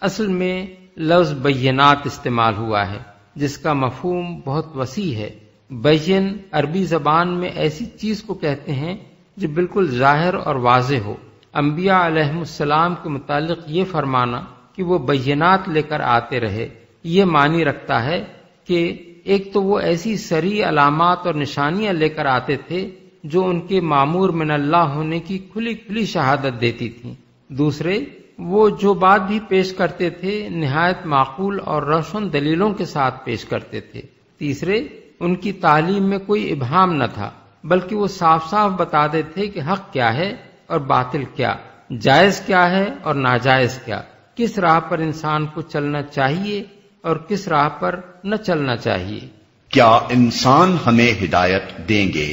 اصل میں لفظ بینات استعمال ہوا ہے جس کا مفہوم بہت وسیع ہے۔ بین عربی زبان میں ایسی چیز کو کہتے ہیں جو بالکل ظاہر اور واضح ہو۔ انبیاء علیہم السلام کے متعلق یہ فرمانا کہ وہ بینات لے کر آتے رہے یہ معنی رکھتا ہے کہ ایک تو وہ ایسی صریح علامات اور نشانیاں لے کر آتے تھے جو ان کے مامور من اللہ ہونے کی کھلی کھلی شہادت دیتی تھیں، دوسرے وہ جو بات بھی پیش کرتے تھے نہایت معقول اور روشن دلیلوں کے ساتھ پیش کرتے تھے، تیسرے ان کی تعلیم میں کوئی ابہام نہ تھا بلکہ وہ صاف صاف بتاتے تھے کہ حق کیا ہے اور باطل کیا، جائز کیا ہے اور ناجائز کیا، کس راہ پر انسان کو چلنا چاہیے اور کس راہ پر نہ چلنا چاہیے۔ کیا انسان ہمیں ہدایت دیں گے؟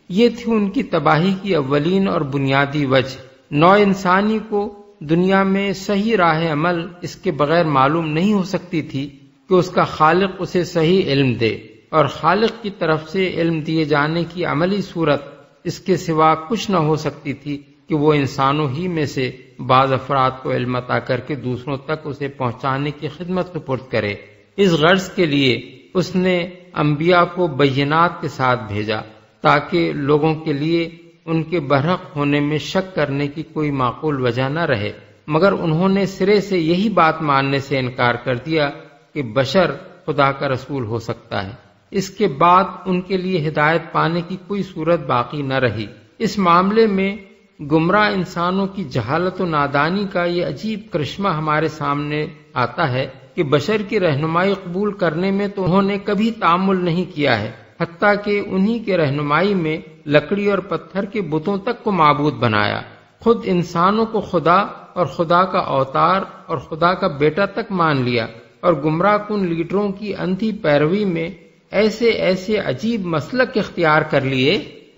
یہ تھی ان کی تباہی کی اولین اور بنیادی وجہ۔ نوع انسانی کو دنیا میں صحیح راہ عمل اس کے بغیر معلوم نہیں ہو سکتی تھی کہ اس کا خالق اسے صحیح علم دے، اور خالق کی طرف سے علم دیے جانے کی عملی صورت اس کے سوا کچھ نہ ہو سکتی تھی کہ وہ انسانوں ہی میں سے بعض افراد کو علم عطا کر کے دوسروں تک اسے پہنچانے کی خدمت سپرد کرے۔ اس غرض کے لیے اس نے انبیاء کو بینات کے ساتھ بھیجا تاکہ لوگوں کے لیے ان کے برحق ہونے میں شک کرنے کی کوئی معقول وجہ نہ رہے، مگر انہوں نے سرے سے یہی بات ماننے سے انکار کر دیا کہ بشر خدا کا رسول ہو سکتا ہے۔ اس کے بعد ان کے لیے ہدایت پانے کی کوئی صورت باقی نہ رہی۔ اس معاملے میں گمراہ انسانوں کی جہالت و نادانی کا یہ عجیب کرشمہ ہمارے سامنے آتا ہے کہ بشر کی رہنمائی قبول کرنے میں تو انہوں نے کبھی تعامل نہیں کیا ہے، حتیٰ کہ انہی کے رہنمائی میں لکڑی اور پتھر کے بتوں تک کو معبود بنایا، خود انسانوں کو خدا اور خدا کا اوتار اور خدا کا بیٹا تک مان لیا، اور گمراہ کن لیڈروں کی اندھی پیروی میں ایسے عجیب مسلک اختیار کر لیے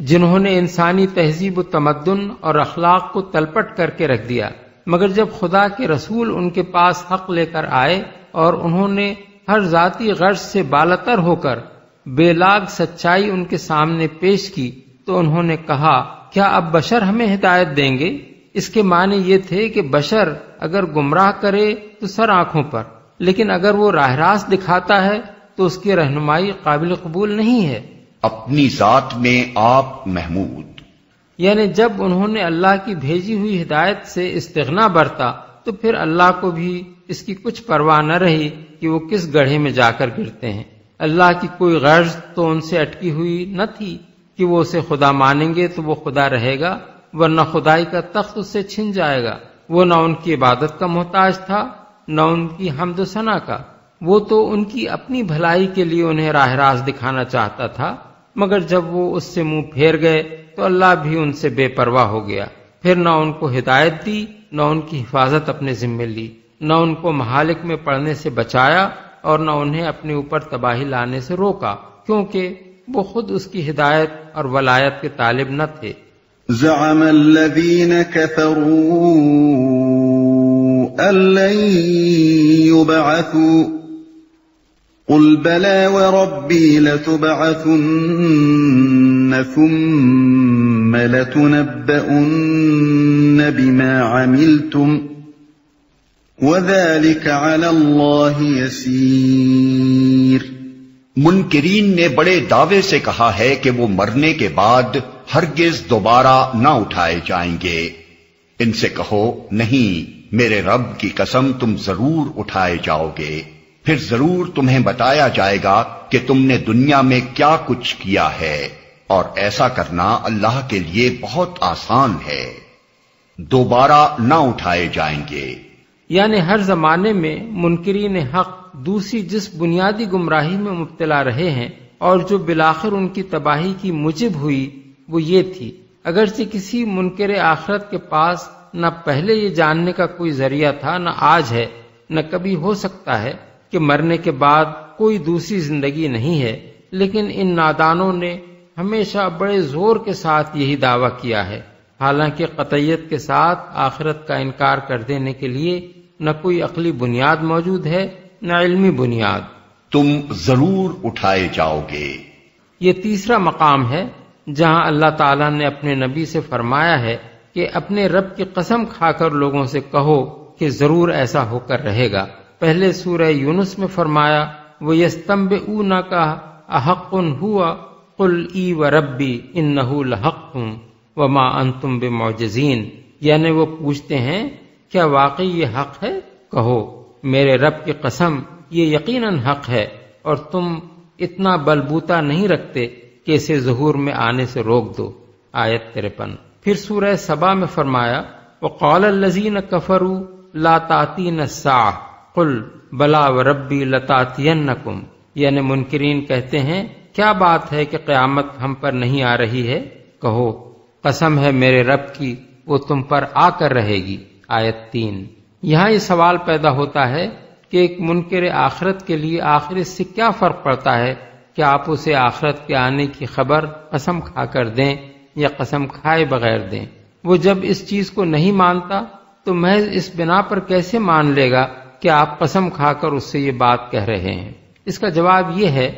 جنہوں نے انسانی تہذیب و تمدن اور اخلاق کو تلپٹ کر کے رکھ دیا۔ مگر جب خدا کے رسول ان کے پاس حق لے کر آئے اور انہوں نے ہر ذاتی غرض سے بالاتر ہو کر بے لاگ سچائی ان کے سامنے پیش کی تو انہوں نے کہا، کیا اب بشر ہمیں ہدایت دیں گے؟ اس کے معنی یہ تھے کہ بشر اگر گمراہ کرے تو سر آنکھوں پر، لیکن اگر وہ راہ راست دکھاتا ہے تو اس کی رہنمائی قابل قبول نہیں ہے۔ اپنی ذات میں آپ محمود، یعنی جب انہوں نے اللہ کی بھیجی ہوئی ہدایت سے استغنا برتا تو پھر اللہ کو بھی اس کی کچھ پرواہ نہ رہی کہ وہ کس گڑھے میں جا کر گرتے ہیں۔ اللہ کی کوئی غرض تو ان سے اٹکی ہوئی نہ تھی کہ وہ اسے خدا مانیں گے تو وہ خدا رہے گا، ورنہ خدائی کا تخت اس سے چھن جائے گا۔ وہ نہ ان کی عبادت کا محتاج تھا نہ ان کی حمد و ثنا کا، وہ تو ان کی اپنی بھلائی کے لیے انہیں راہ راست دکھانا چاہتا تھا، مگر جب وہ اس سے منہ پھیر گئے تو اللہ بھی ان سے بے پرواہ ہو گیا، پھر نہ ان کو ہدایت دی نہ ان کی حفاظت اپنے ذمے لی، نہ ان کو مہالک میں پڑنے سے بچایا اور نہ انہیں اپنے اوپر تباہی لانے سے روکا، کیونکہ وہ خود اس کی ہدایت اور ولایت کے طالب نہ تھے۔ زعم الذين كفروا أن لن يبعثوا قل بلى وربي لتبعثن ثم لتنبؤن بما عملتم وذلك على الله يسير۔ منکرین نے بڑے دعوے سے کہا ہے کہ وہ مرنے کے بعد ہرگز دوبارہ نہ اٹھائے جائیں گے۔ ان سے کہو، نہیں، میرے رب کی قسم تم ضرور اٹھائے جاؤ گے، پھر ضرور تمہیں بتایا جائے گا کہ تم نے دنیا میں کیا کچھ کیا ہے، اور ایسا کرنا اللہ کے لیے بہت آسان ہے۔ دوبارہ نہ اٹھائے جائیں گے، یعنی ہر زمانے میں منکرین حق دوسری جس بنیادی گمراہی میں مبتلا رہے ہیں اور جو بالآخر ان کی تباہی کی موجب ہوئی وہ یہ تھی، اگرچہ کسی منکر آخرت کے پاس نہ پہلے یہ جاننے کا کوئی ذریعہ تھا، نہ آج ہے، نہ کبھی ہو سکتا ہے کہ مرنے کے بعد کوئی دوسری زندگی نہیں ہے، لیکن ان نادانوں نے ہمیشہ بڑے زور کے ساتھ یہی دعویٰ کیا ہے، حالانکہ قطعیت کے ساتھ آخرت کا انکار کر دینے کے لیے نہ کوئی عقلی بنیاد موجود ہے نہ علمی بنیاد۔ تم ضرور اٹھائے جاؤ گے۔ یہ تیسرا مقام ہے جہاں اللہ تعالیٰ نے اپنے نبی سے فرمایا ہے کہ اپنے رب کی قسم کھا کر لوگوں سے کہو کہ ضرور ایسا ہو کر رہے گا۔ پہلے سورہ یونس میں فرمایا وَيَسْتَنبِئُونَكَ أَحَقٌّ هُوَ قُلْ إِي وَرَبِّي إِنَّهُ لَحَقٌّ وَمَا أَنْتُمْ بِمُعْجِزِينَ، یعنی وہ پوچھتے ہیں کیا واقعی یہ حق ہے؟ کہو میرے رب کی قسم یہ یقیناً حق ہے اور تم اتنا بلبوتا نہیں رکھتے کہ اسے ظہور میں آنے سے روک دو۔ آیت 53۔ پھر سورہ سبا میں فرمایا وَقَالَ الَّذِينَ كَفَرُوا لَا تَأْتِينَ السَّاعَةُ قُلْ بَلَىٰ وَرَبِّي لَتَأْتِيَنَّكُمْ، یعنی منکرین کہتے ہیں کیا بات ہے کہ قیامت ہم پر نہیں آ رہی ہے؟ کہو قسم ہے میرے رب کی وہ تم پر آ کر رہے گی۔ آیت 3۔ یہاں یہ سوال پیدا ہوتا ہے کہ ایک منکر آخرت کے لیے آخر اس سے کیا فرق پڑتا ہے کہ آپ اسے آخرت کے آنے کی خبر قسم کھا کر دیں یا قسم کھائے بغیر دیں۔ وہ جب اس چیز کو نہیں مانتا تو محض اس بنا پر کیسے مان لے گا کہ آپ قسم کھا کر اس سے یہ بات کہہ رہے ہیں؟ اس کا جواب یہ ہے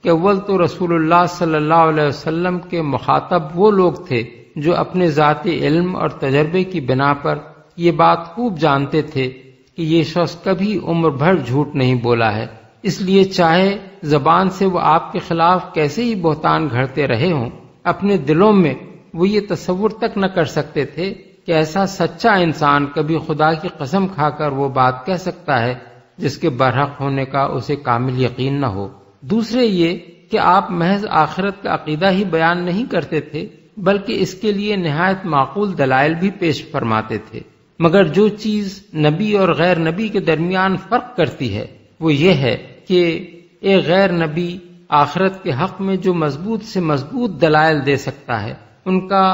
کہ اول تو رسول اللہ صلی اللہ علیہ وسلم کے مخاطب وہ لوگ تھے جو اپنے ذاتی علم اور تجربے کی بنا پر یہ بات خوب جانتے تھے کہ یہ شخص کبھی عمر بھر جھوٹ نہیں بولا ہے، اس لیے چاہے زبان سے وہ آپ کے خلاف کیسے ہی بہتان گھڑتے رہے ہوں، اپنے دلوں میں وہ یہ تصور تک نہ کر سکتے تھے کہ ایسا سچا انسان کبھی خدا کی قسم کھا کر وہ بات کہہ سکتا ہے جس کے برحق ہونے کا اسے کامل یقین نہ ہو۔ دوسرے یہ کہ آپ محض آخرت کا عقیدہ ہی بیان نہیں کرتے تھے بلکہ اس کے لیے نہایت معقول دلائل بھی پیش فرماتے تھے، مگر جو چیز نبی اور غیر نبی کے درمیان فرق کرتی ہے وہ یہ ہے کہ ایک غیر نبی آخرت کے حق میں جو مضبوط سے مضبوط دلائل دے سکتا ہے، ان کا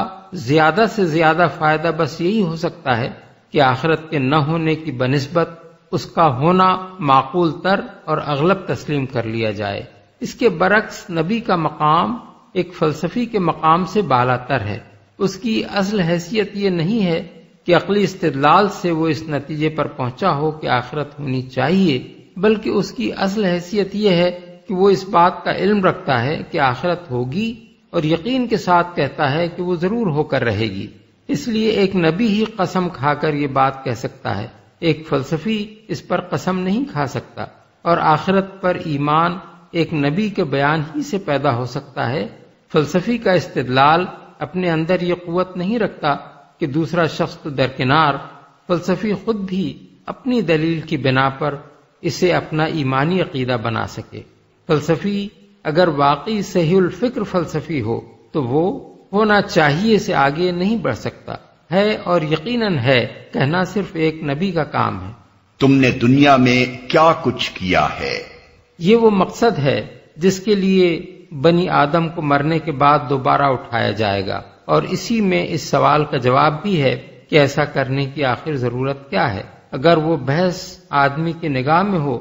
زیادہ سے زیادہ فائدہ بس یہی ہو سکتا ہے کہ آخرت کے نہ ہونے کی بنسبت اس کا ہونا معقول تر اور اغلب تسلیم کر لیا جائے۔ اس کے برعکس نبی کا مقام ایک فلسفی کے مقام سے بالا تر ہے۔ اس کی اصل حیثیت یہ نہیں ہے کہ عقلی استدلال سے وہ اس نتیجے پر پہنچا ہو کہ آخرت ہونی چاہیے، بلکہ اس کی اصل حیثیت یہ ہے کہ وہ اس بات کا علم رکھتا ہے کہ آخرت ہوگی اور یقین کے ساتھ کہتا ہے کہ وہ ضرور ہو کر رہے گی۔ اس لیے ایک نبی ہی قسم کھا کر یہ بات کہہ سکتا ہے، ایک فلسفی اس پر قسم نہیں کھا سکتا، اور آخرت پر ایمان ایک نبی کے بیان ہی سے پیدا ہو سکتا ہے۔ فلسفی کا استدلال اپنے اندر یہ قوت نہیں رکھتا کہ دوسرا شخص تو درکنار، فلسفی خود بھی اپنی دلیل کی بنا پر اسے اپنا ایمانی عقیدہ بنا سکے۔ فلسفی اگر واقعی صحیح الفکر فلسفی ہو تو وہ ہونا چاہیے سے آگے نہیں بڑھ سکتا ہے، اور یقیناً ہے کہنا صرف ایک نبی کا کام ہے۔ تم نے دنیا میں کیا کچھ کیا ہے؟ یہ وہ مقصد ہے جس کے لیے بنی آدم کو مرنے کے بعد دوبارہ اٹھایا جائے گا، اور اسی میں اس سوال کا جواب بھی ہے کہ ایسا کرنے کی آخر ضرورت کیا ہے۔ اگر وہ بحث آدمی کی نگاہ میں ہو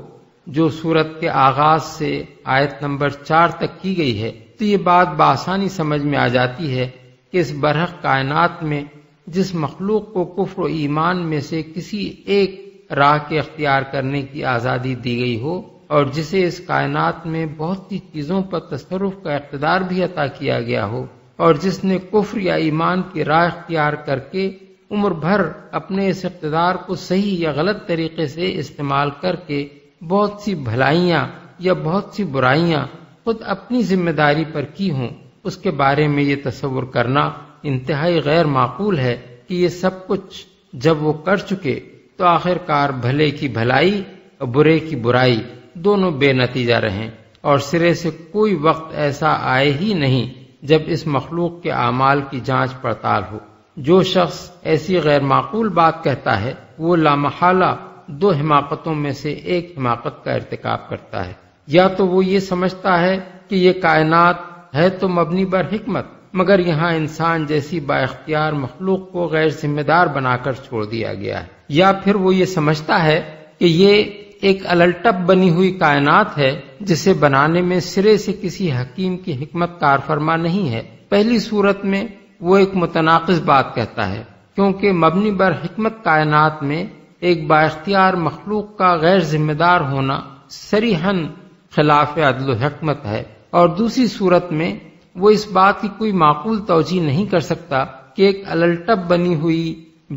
جو سورت کے آغاز سے آیت نمبر 4 تک کی گئی ہے تو یہ بات بآسانی سمجھ میں آ جاتی ہے کہ اس برحق کائنات میں جس مخلوق کو کفر و ایمان میں سے کسی ایک راہ کے اختیار کرنے کی آزادی دی گئی ہو، اور جسے اس کائنات میں بہت سی چیزوں پر تصرف کا اقتدار بھی عطا کیا گیا ہو، اور جس نے کفر یا ایمان کی راہ اختیار کر کے عمر بھر اپنے اس اقتدار کو صحیح یا غلط طریقے سے استعمال کر کے بہت سی بھلائیاں یا بہت سی برائیاں خود اپنی ذمہ داری پر کی ہوں، اس کے بارے میں یہ تصور کرنا انتہائی غیر معقول ہے کہ یہ سب کچھ جب وہ کر چکے تو آخر کار بھلے کی بھلائی اور برے کی برائی دونوں بے نتیجہ رہیں، اور سرے سے کوئی وقت ایسا آئے ہی نہیں جب اس مخلوق کے اعمال کی جانچ پڑتال ہو۔ جو شخص ایسی غیر معقول بات کہتا ہے وہ لامحالہ دو حماقتوں میں سے ایک حماقت کا ارتکاب کرتا ہے۔ یا تو وہ یہ سمجھتا ہے کہ یہ کائنات ہے تو مبنی بر حکمت، مگر یہاں انسان جیسی با اختیار مخلوق کو غیر ذمہ دار بنا کر چھوڑ دیا گیا ہے، یا پھر وہ یہ سمجھتا ہے کہ یہ ایک الٹپ بنی ہوئی کائنات ہے جسے بنانے میں سرے سے کسی حکیم کی حکمت کار فرما نہیں ہے۔ پہلی صورت میں وہ ایک متناقض بات کہتا ہے، کیونکہ مبنی بر حکمت کائنات میں ایک با اختیار مخلوق کا غیر ذمہ دار ہونا صریحاً خلاف عدل و حکمت ہے، اور دوسری صورت میں وہ اس بات کی کوئی معقول توجیہ نہیں کر سکتا کہ ایک الٹپ بنی ہوئی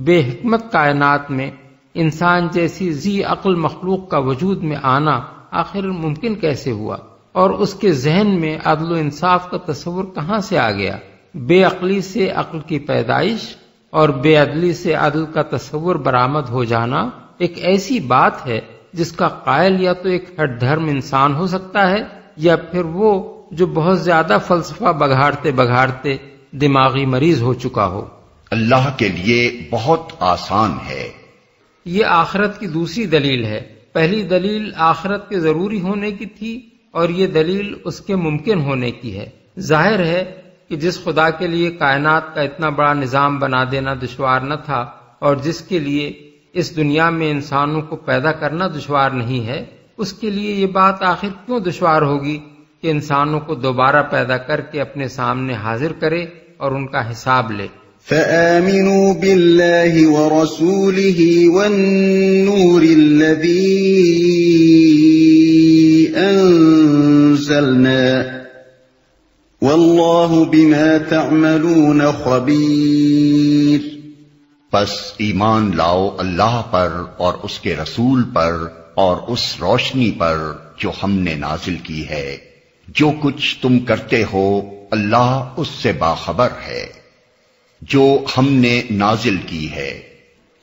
بے حکمت کائنات میں انسان جیسی ذی عقل مخلوق کا وجود میں آنا آخر ممکن کیسے ہوا، اور اس کے ذہن میں عدل و انصاف کا تصور کہاں سے آ گیا۔ بے عقلی سے عقل کی پیدائش اور بے عدلی سے عدل کا تصور برآمد ہو جانا ایک ایسی بات ہے جس کا قائل یا تو ایک ہٹ دھرم انسان ہو سکتا ہے، یا پھر وہ جو بہت زیادہ فلسفہ بگاڑتے بگاڑتے دماغی مریض ہو چکا ہو۔ اللہ کے لیے بہت آسان ہے۔ یہ آخرت کی دوسری دلیل ہے۔ پہلی دلیل آخرت کے ضروری ہونے کی تھی، اور یہ دلیل اس کے ممکن ہونے کی ہے۔ ظاہر ہے کہ جس خدا کے لیے کائنات کا اتنا بڑا نظام بنا دینا دشوار نہ تھا، اور جس کے لیے اس دنیا میں انسانوں کو پیدا کرنا دشوار نہیں ہے، اس کے لیے یہ بات آخر کیوں دشوار ہوگی کہ انسانوں کو دوبارہ پیدا کر کے اپنے سامنے حاضر کرے اور ان کا حساب لے۔ فآمنوا بالله ورسوله والنور الذي أنزلنا والله بما تعملون خبير۔ پس ایمان لاؤ اللہ پر اور اس کے رسول پر اور اس روشنی پر جو ہم نے نازل کی ہے، جو کچھ تم کرتے ہو اللہ اس سے باخبر ہے جو ہم نے نازل کی ہے۔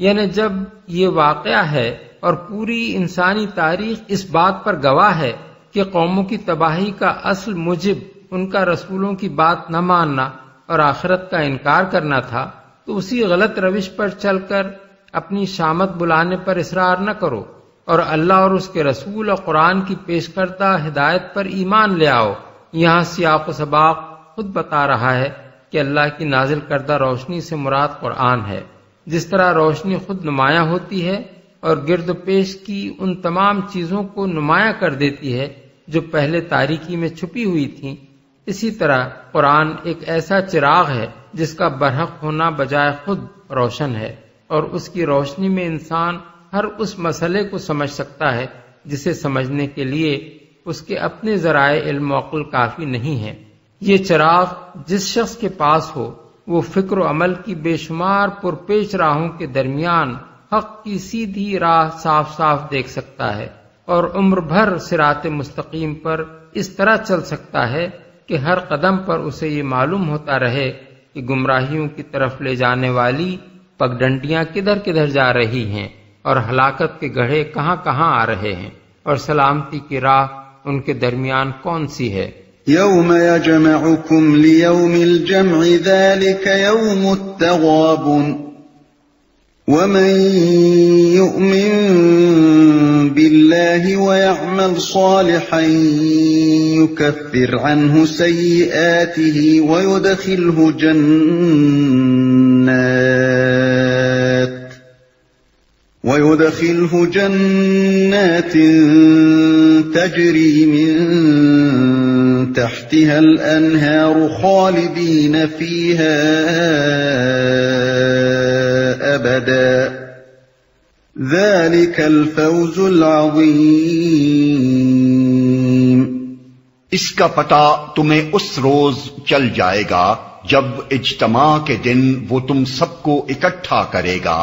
یعنی جب یہ واقعہ ہے اور پوری انسانی تاریخ اس بات پر گواہ ہے کہ قوموں کی تباہی کا اصل موجب ان کا رسولوں کی بات نہ ماننا اور آخرت کا انکار کرنا تھا، تو اسی غلط روش پر چل کر اپنی شامت بلانے پر اصرار نہ کرو اور اللہ اور اس کے رسول اور قرآن کی پیش کردہ ہدایت پر ایمان لے آؤ۔ یہاں سیاق و سباق خود بتا رہا ہے کہ اللہ کی نازل کردہ روشنی سے مراد قرآن ہے۔ جس طرح روشنی خود نمایاں ہوتی ہے اور گرد و پیش کی ان تمام چیزوں کو نمایاں کر دیتی ہے جو پہلے تاریکی میں چھپی ہوئی تھیں، اسی طرح قرآن ایک ایسا چراغ ہے جس کا برحق ہونا بجائے خود روشن ہے، اور اس کی روشنی میں انسان ہر اس مسئلے کو سمجھ سکتا ہے جسے سمجھنے کے لیے اس کے اپنے ذرائع علم و عقل کافی نہیں ہیں۔ یہ چراغ جس شخص کے پاس ہو وہ فکر و عمل کی بے شمار پرپیچ راہوں کے درمیان حق کی سیدھی راہ صاف صاف دیکھ سکتا ہے اور عمر بھر صراط مستقیم پر اس طرح چل سکتا ہے کہ ہر قدم پر اسے یہ معلوم ہوتا رہے کہ گمراہیوں کی طرف لے جانے والی پگڈنڈیاں کدھر کدھر جا رہی ہیں اور ہلاکت کے گڑھے کہاں کہاں آ رہے ہیں، اور سلامتی کی راہ ان کے درمیان کون سی ہے۔ يوم يجمعكم ليوم الجمع ذلك يوم التغابن ومن يؤمن بالله ويعمل صالحا يكفر عنه سيئاته ويدخله جنات تجري من تحتها الأنهار خالدين فيها أبدا ذلك الفوز العظيم۔ اس کا پتہ تمہیں اس روز چل جائے گا جب اجتماع کے دن وہ تم سب کو اکٹھا کرے گا۔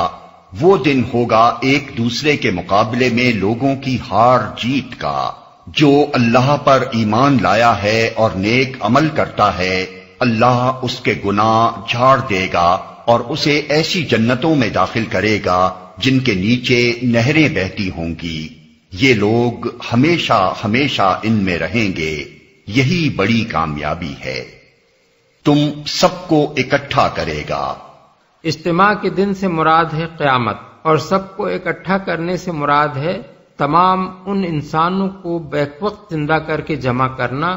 وہ دن ہوگا ایک دوسرے کے مقابلے میں لوگوں کی ہار جیت کا۔ جو اللہ پر ایمان لایا ہے اور نیک عمل کرتا ہے اللہ اس کے گناہ جھاڑ دے گا اور اسے ایسی جنتوں میں داخل کرے گا جن کے نیچے نہریں بہتی ہوں گی۔ یہ لوگ ہمیشہ ہمیشہ ان میں رہیں گے، یہی بڑی کامیابی ہے۔ تم سب کو اکٹھا کرے گا۔ اجتماع کے دن سے مراد ہے قیامت، اور سب کو اکٹھا کرنے سے مراد ہے تمام ان انسانوں کو بیک وقت زندہ کر کے جمع کرنا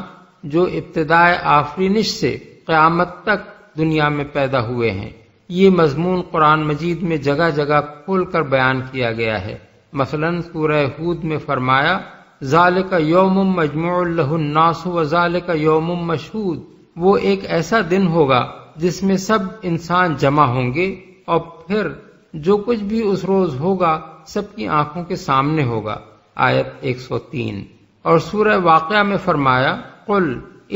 جو ابتدائے آفرینش سے قیامت تک دنیا میں پیدا ہوئے ہیں۔ یہ مضمون قرآن مجید میں جگہ جگہ کھول کر بیان کیا گیا ہے۔ مثلا سورہ ہود میں فرمایا ذالک یوم مجموع لہ الناس وذالک یوم مشہود، وہ ایک ایسا دن ہوگا جس میں سب انسان جمع ہوں گے اور پھر جو کچھ بھی اس روز ہوگا سب کی آنکھوں کے سامنے ہوگا۔ آیت 103۔ اور سورہ واقعہ میں فرمایا قل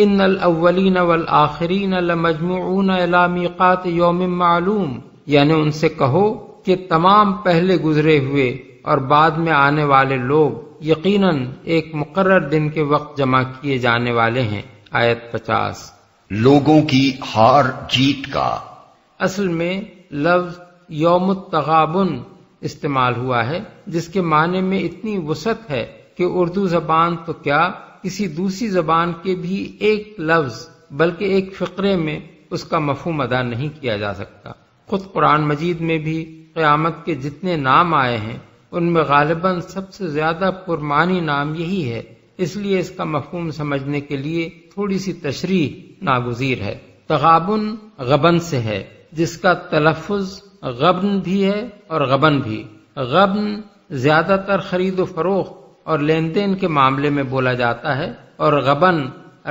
ان الاولین والآخرین لمجموعون الی میقات یوم معلوم، یعنی ان سے کہو کہ تمام پہلے گزرے ہوئے اور بعد میں آنے والے لوگ یقیناً ایک مقرر دن کے وقت جمع کیے جانے والے ہیں۔ آیت 50۔ لوگوں کی ہار جیت کا اصل میں لفظ یوم التغابن استعمال ہوا ہے جس کے معنی میں اتنی وسعت ہے کہ اردو زبان تو کیا کسی دوسری زبان کے بھی ایک لفظ بلکہ ایک فقرے میں اس کا مفہوم ادا نہیں کیا جا سکتا۔ خود قرآن مجید میں بھی قیامت کے جتنے نام آئے ہیں ان میں غالباً سب سے زیادہ پرمعنی نام یہی ہے، اس لیے اس کا مفہوم سمجھنے کے لیے تھوڑی سی تشریح ناگزیر ہے۔ تغابن غبن سے ہے جس کا تلفظ غبن بھی ہے اور غبن بھی۔ غبن زیادہ تر خرید و فروخت اور لین دین کے معاملے میں بولا جاتا ہے اور غبن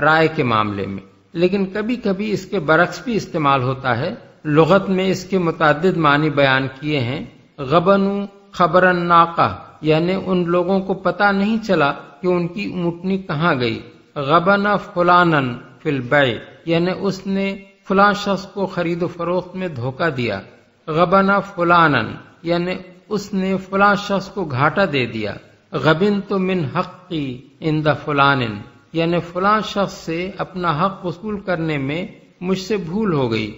رائے کے معاملے میں۔ لیکن کبھی کبھی اس کے برعکس بھی استعمال ہوتا ہے۔ لغت میں اس کے متعدد معنی بیان کیے ہیں۔ غبنو خبر الناقہ یعنی ان لوگوں کو پتہ نہیں چلا کہ ان کی اونٹنی کہاں گئی۔ غبن فلانن فی البیع یعنی اس نے فلاں شخص کو خرید و فروخت میں دھوکہ دیا۔ غبن فلانن یعنی اس نے فلاں شخص کو گھاٹا دے دیا۔ غبنت من حقی عند فلان یعنی فلاں شخص سے اپنا حق وصول کرنے میں مجھ سے بھول ہو گئی۔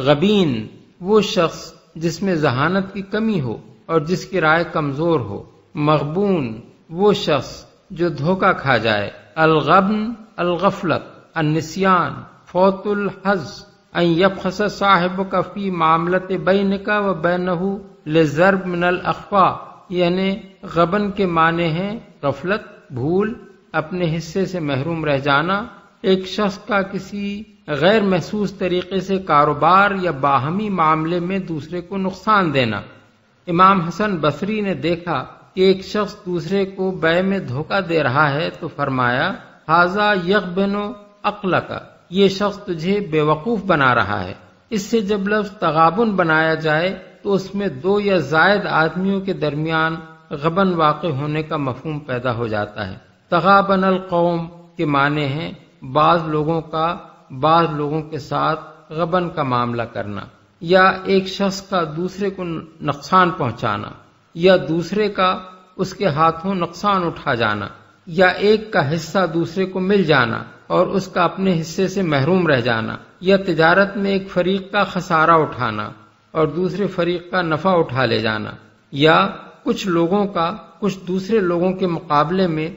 غبین وہ شخص جس میں ذہانت کی کمی ہو اور جس کی رائے کمزور ہو۔ مغبون وہ شخص جو دھوکہ کھا جائے۔ الغبن الغفلت النسیان فوت الحظ ان یبخس صاحبک فی معاملت بینک و بینہ لضرب من الاخفاء یعنی غبن کے معنی ہیں غفلت، بھول، اپنے حصے سے محروم رہ جانا، ایک شخص کا کسی غیر محسوس طریقے سے کاروبار یا باہمی معاملے میں دوسرے کو نقصان دینا۔ امام حسن بصری نے دیکھا کہ ایک شخص دوسرے کو بیع میں دھوکہ دے رہا ہے تو فرمایا ھذا یغبن عقلک یہ شخص تجھے بے وقوف بنا رہا ہے۔ اس سے جب لفظ تغابن بنایا جائے تو اس میں دو یا زائد آدمیوں کے درمیان غبن واقع ہونے کا مفہوم پیدا ہو جاتا ہے۔ تغابن القوم کے معنی ہیں بعض لوگوں کا بعض لوگوں کے ساتھ غبن کا معاملہ کرنا، یا ایک شخص کا دوسرے کو نقصان پہنچانا، یا دوسرے کا اس کے ہاتھوں نقصان اٹھا جانا، یا ایک کا حصہ دوسرے کو مل جانا اور اس کا اپنے حصے سے محروم رہ جانا، یا تجارت میں ایک فریق کا خسارہ اٹھانا اور دوسرے فریق کا نفع اٹھا لے جانا، یا کچھ لوگوں کا کچھ دوسرے لوگوں کے مقابلے میں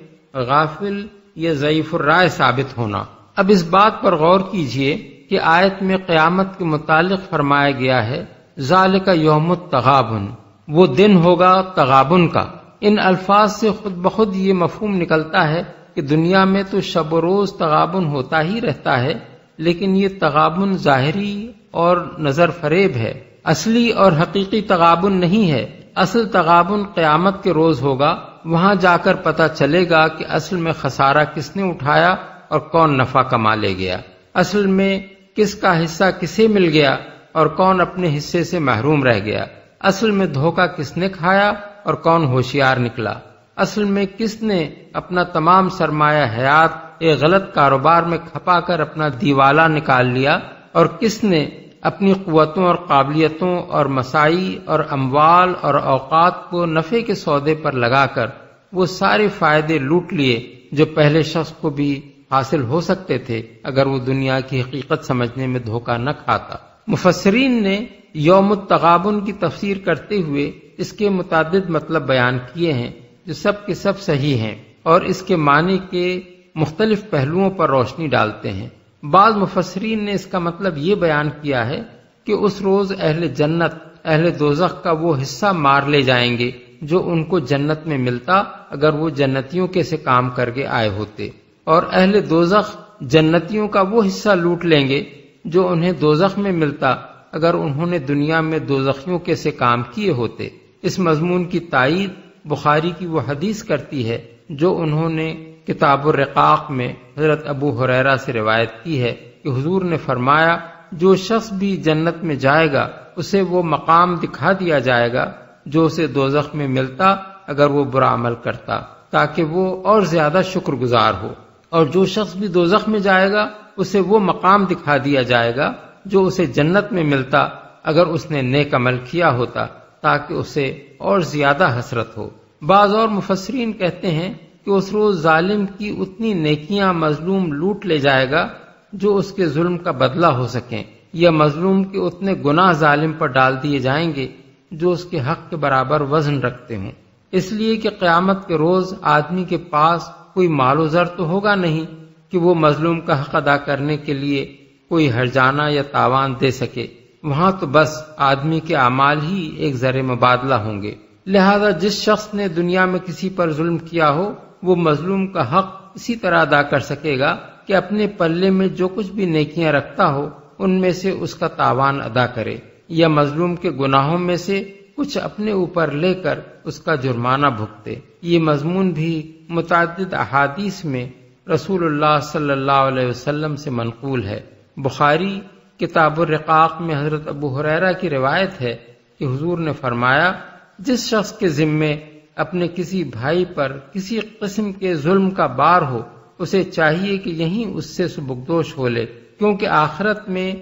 غافل یا ضعیف الرائے ثابت ہونا۔ اب اس بات پر غور کیجئے کہ آیت میں قیامت کے متعلق فرمایا گیا ہے ذالک یوم التغابن، وہ دن ہوگا تغابن کا۔ ان الفاظ سے خود بخود یہ مفہوم نکلتا ہے کہ دنیا میں تو شب و روز تغابن ہوتا ہی رہتا ہے، لیکن یہ تغابن ظاہری اور نظر فریب ہے، اصلی اور حقیقی تغابن نہیں ہے۔ اصل تغابن قیامت کے روز ہوگا، وہاں جا کر پتہ چلے گا کہ اصل میں خسارہ کس نے اٹھایا اور کون نفع کما لے گیا، اصل میں کس کا حصہ کسے مل گیا اور کون اپنے حصے سے محروم رہ گیا، اصل میں دھوکہ کس نے کھایا اور کون ہوشیار نکلا، اصل میں کس نے اپنا تمام سرمایہ حیات ایک غلط کاروبار میں کھپا کر اپنا دیوالا نکال لیا اور کس نے اپنی قوتوں اور قابلیتوں اور مساعی اور اموال اور اوقات کو نفع کے سودے پر لگا کر وہ سارے فائدے لوٹ لیے جو پہلے شخص کو بھی حاصل ہو سکتے تھے اگر وہ دنیا کی حقیقت سمجھنے میں دھوکہ نہ کھاتا۔ مفسرین نے یوم التغابن کی تفسیر کرتے ہوئے اس کے متعدد مطلب بیان کیے ہیں جو سب کے سب صحیح ہیں اور اس کے معنی کے مختلف پہلوؤں پر روشنی ڈالتے ہیں۔ بعض مفسرین نے اس کا مطلب یہ بیان کیا ہے کہ اس روز اہل جنت اہل دوزخ کا وہ حصہ مار لے جائیں گے جو ان کو جنت میں ملتا اگر وہ جنتیوں کے سے کام کر کے آئے ہوتے، اور اہل دوزخ جنتیوں کا وہ حصہ لوٹ لیں گے جو انہیں دوزخ میں ملتا اگر انہوں نے دنیا میں دوزخیوں کے سے کام کیے ہوتے۔ اس مضمون کی تائید بخاری کی وہ حدیث کرتی ہے جو انہوں نے کتاب الرقاق میں حضرت ابو ہریرہ سے روایت کی ہے کہ حضور نے فرمایا جو شخص بھی جنت میں جائے گا اسے وہ مقام دکھا دیا جائے گا جو اسے دوزخ میں ملتا اگر وہ برا عمل کرتا تاکہ وہ اور زیادہ شکر گزار ہو، اور جو شخص بھی دوزخ میں جائے گا اسے وہ مقام دکھا دیا جائے گا جو اسے جنت میں ملتا اگر اس نے نیک عمل کیا ہوتا تاکہ اسے اور زیادہ حسرت ہو۔ بعض اور مفسرین کہتے ہیں کہ اس روز ظالم کی اتنی نیکیاں مظلوم لوٹ لے جائے گا جو اس کے ظلم کا بدلہ ہو سکیں، یا مظلوم کے اتنے گناہ ظالم پر ڈال دیے جائیں گے جو اس کے حق کے برابر وزن رکھتے ہوں، اس لیے کہ قیامت کے روز آدمی کے پاس کوئی مال و زر تو ہوگا نہیں کہ وہ مظلوم کا حق ادا کرنے کے لیے کوئی ہرجانہ یا تاوان دے سکے، وہاں تو بس آدمی کے اعمال ہی ایک زر مبادلہ ہوں گے۔ لہذا جس شخص نے دنیا میں کسی پر ظلم کیا ہو وہ مظلوم کا حق اسی طرح ادا کر سکے گا کہ اپنے پلے میں جو کچھ بھی نیکیاں رکھتا ہو ان میں سے اس کا تاوان ادا کرے، یا مظلوم کے گناہوں میں سے کچھ اپنے اوپر لے کر اس کا جرمانہ بھگتے۔ یہ مضمون بھی متعدد احادیث میں رسول اللہ صلی اللہ علیہ وسلم سے منقول ہے۔ بخاری کتاب الرقاق میں حضرت ابو ہریرہ کی روایت ہے کہ حضور نے فرمایا، جس شخص کے ذمے اپنے کسی بھائی پر کسی قسم کے ظلم کا بار ہو، اسے چاہیے کہ یہیں اس سے سبکدوش ہو لے، کیونکہ آخرت میں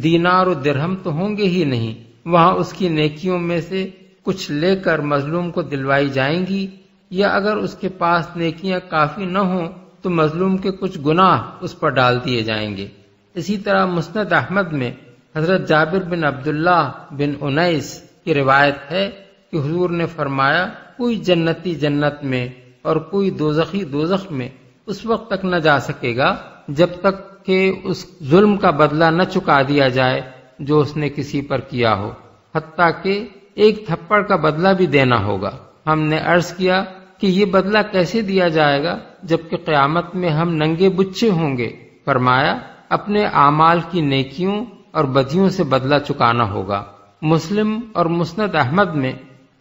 دینار و درہم تو ہوں گے ہی نہیں، وہاں اس کی نیکیوں میں سے کچھ لے کر مظلوم کو دلوائی جائیں گی، یا اگر اس کے پاس نیکیاں کافی نہ ہوں تو مظلوم کے کچھ گناہ اس پر ڈال دیے جائیں گے۔ اسی طرح مسند احمد میں حضرت جابر بن عبداللہ بن انیس کی روایت ہے کہ حضور نے فرمایا، کوئی جنتی جنت میں اور کوئی دوزخی دوزخ میں اس وقت تک نہ جا سکے گا جب تک کہ اس ظلم کا بدلہ نہ چکا دیا جائے جو اس نے کسی پر کیا ہو، حتیٰ کہ ایک تھپڑ کا بدلہ بھی دینا ہوگا۔ ہم نے عرض کیا کہ یہ بدلہ کیسے دیا جائے گا جبکہ قیامت میں ہم ننگے بچے ہوں گے؟ فرمایا، اپنے اعمال کی نیکیوں اور بدیوں سے بدلہ چکانا ہوگا۔ مسلم اور مسند احمد میں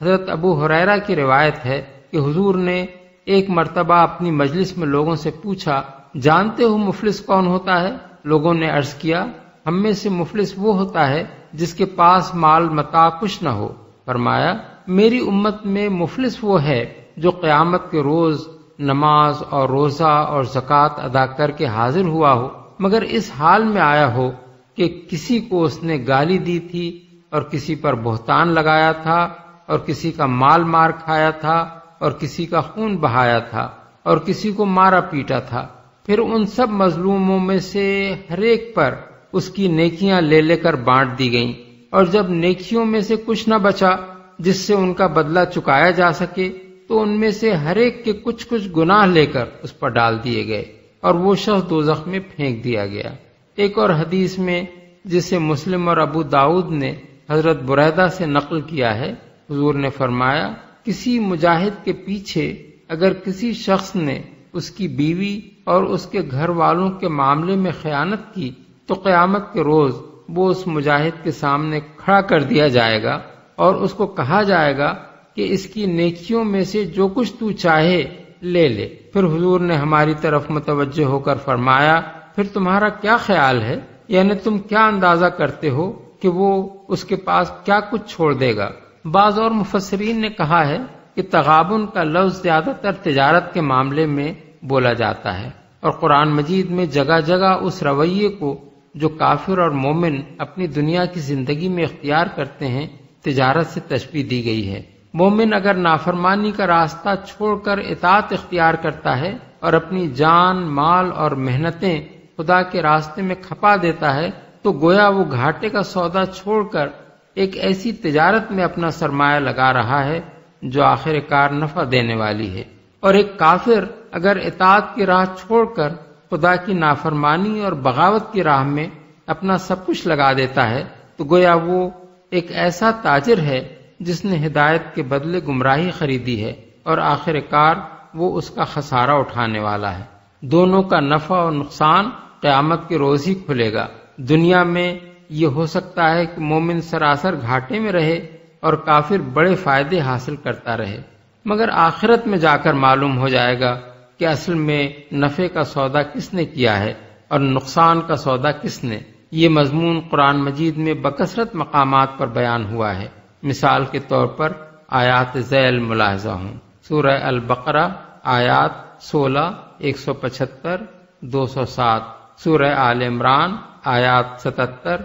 حضرت ابو ہریرہ کی روایت ہے کہ حضور نے ایک مرتبہ اپنی مجلس میں لوگوں سے پوچھا، جانتے ہو مفلس کون ہوتا ہے؟ لوگوں نے عرض کیا، ہم میں سے مفلس وہ ہوتا ہے جس کے پاس مال متاع کچھ نہ ہو۔ فرمایا، میری امت میں مفلس وہ ہے جو قیامت کے روز نماز اور روزہ اور زکوٰۃ ادا کر کے حاضر ہوا ہو، مگر اس حال میں آیا ہو کہ کسی کو اس نے گالی دی تھی اور کسی پر بہتان لگایا تھا اور کسی کا مال مار کھایا تھا اور کسی کا خون بہایا تھا اور کسی کو مارا پیٹا تھا، پھر ان سب مظلوموں میں سے ہر ایک پر اس کی نیکیاں لے لے کر بانٹ دی گئیں، اور جب نیکیوں میں سے کچھ نہ بچا جس سے ان کا بدلہ چکایا جا سکے تو ان میں سے ہر ایک کے کچھ کچھ گناہ لے کر اس پر ڈال دیے گئے اور وہ شخص دوزخ میں پھینک دیا گیا۔ ایک اور حدیث میں جسے مسلم اور ابو داؤد نے حضرت بریدہ سے نقل کیا ہے، حضور نے فرمایا، کسی مجاہد کے پیچھے اگر کسی شخص نے اس کی بیوی اور اس کے گھر والوں کے معاملے میں خیانت کی تو قیامت کے روز وہ اس مجاہد کے سامنے کھڑا کر دیا جائے گا اور اس کو کہا جائے گا کہ اس کی نیکیوں میں سے جو کچھ تو چاہے لے لے۔ پھر حضور نے ہماری طرف متوجہ ہو کر فرمایا، پھر تمہارا کیا خیال ہے؟ یعنی تم کیا اندازہ کرتے ہو کہ وہ اس کے پاس کیا کچھ چھوڑ دے گا؟ بعض اور مفسرین نے کہا ہے کہ تغابن کا لفظ زیادہ تر تجارت کے معاملے میں بولا جاتا ہے، اور قرآن مجید میں جگہ جگہ اس رویے کو جو کافر اور مومن اپنی دنیا کی زندگی میں اختیار کرتے ہیں تجارت سے تشبیہ دی گئی ہے۔ مومن اگر نافرمانی کا راستہ چھوڑ کر اطاعت اختیار کرتا ہے اور اپنی جان، مال اور محنتیں خدا کے راستے میں کھپا دیتا ہے تو گویا وہ گھاٹے کا سودا چھوڑ کر ایک ایسی تجارت میں اپنا سرمایہ لگا رہا ہے جو آخر کار نفع دینے والی ہے۔ اور ایک کافر اگر اطاعت کی راہ چھوڑ کر خدا کی نافرمانی اور بغاوت کی راہ میں اپنا سب کچھ لگا دیتا ہے تو گویا وہ ایک ایسا تاجر ہے جس نے ہدایت کے بدلے گمراہی خریدی ہے اور آخر کار وہ اس کا خسارہ اٹھانے والا ہے۔ دونوں کا نفع اور نقصان قیامت کے روز ہی کھلے گا۔ دنیا میں یہ ہو سکتا ہے کہ مومن سراسر گھاٹے میں رہے اور کافر بڑے فائدے حاصل کرتا رہے، مگر آخرت میں جا کر معلوم ہو جائے گا کہ اصل میں نفع کا سودا کس نے کیا ہے اور نقصان کا سودا کس نے۔ یہ مضمون قرآن مجید میں بکثرت مقامات پر بیان ہوا ہے۔ مثال کے طور پر آیات ذیل ملاحظہ ہوں۔ سورہ البقرہ آیات 16، 175، 207، سورہ آل عمران آیات 77،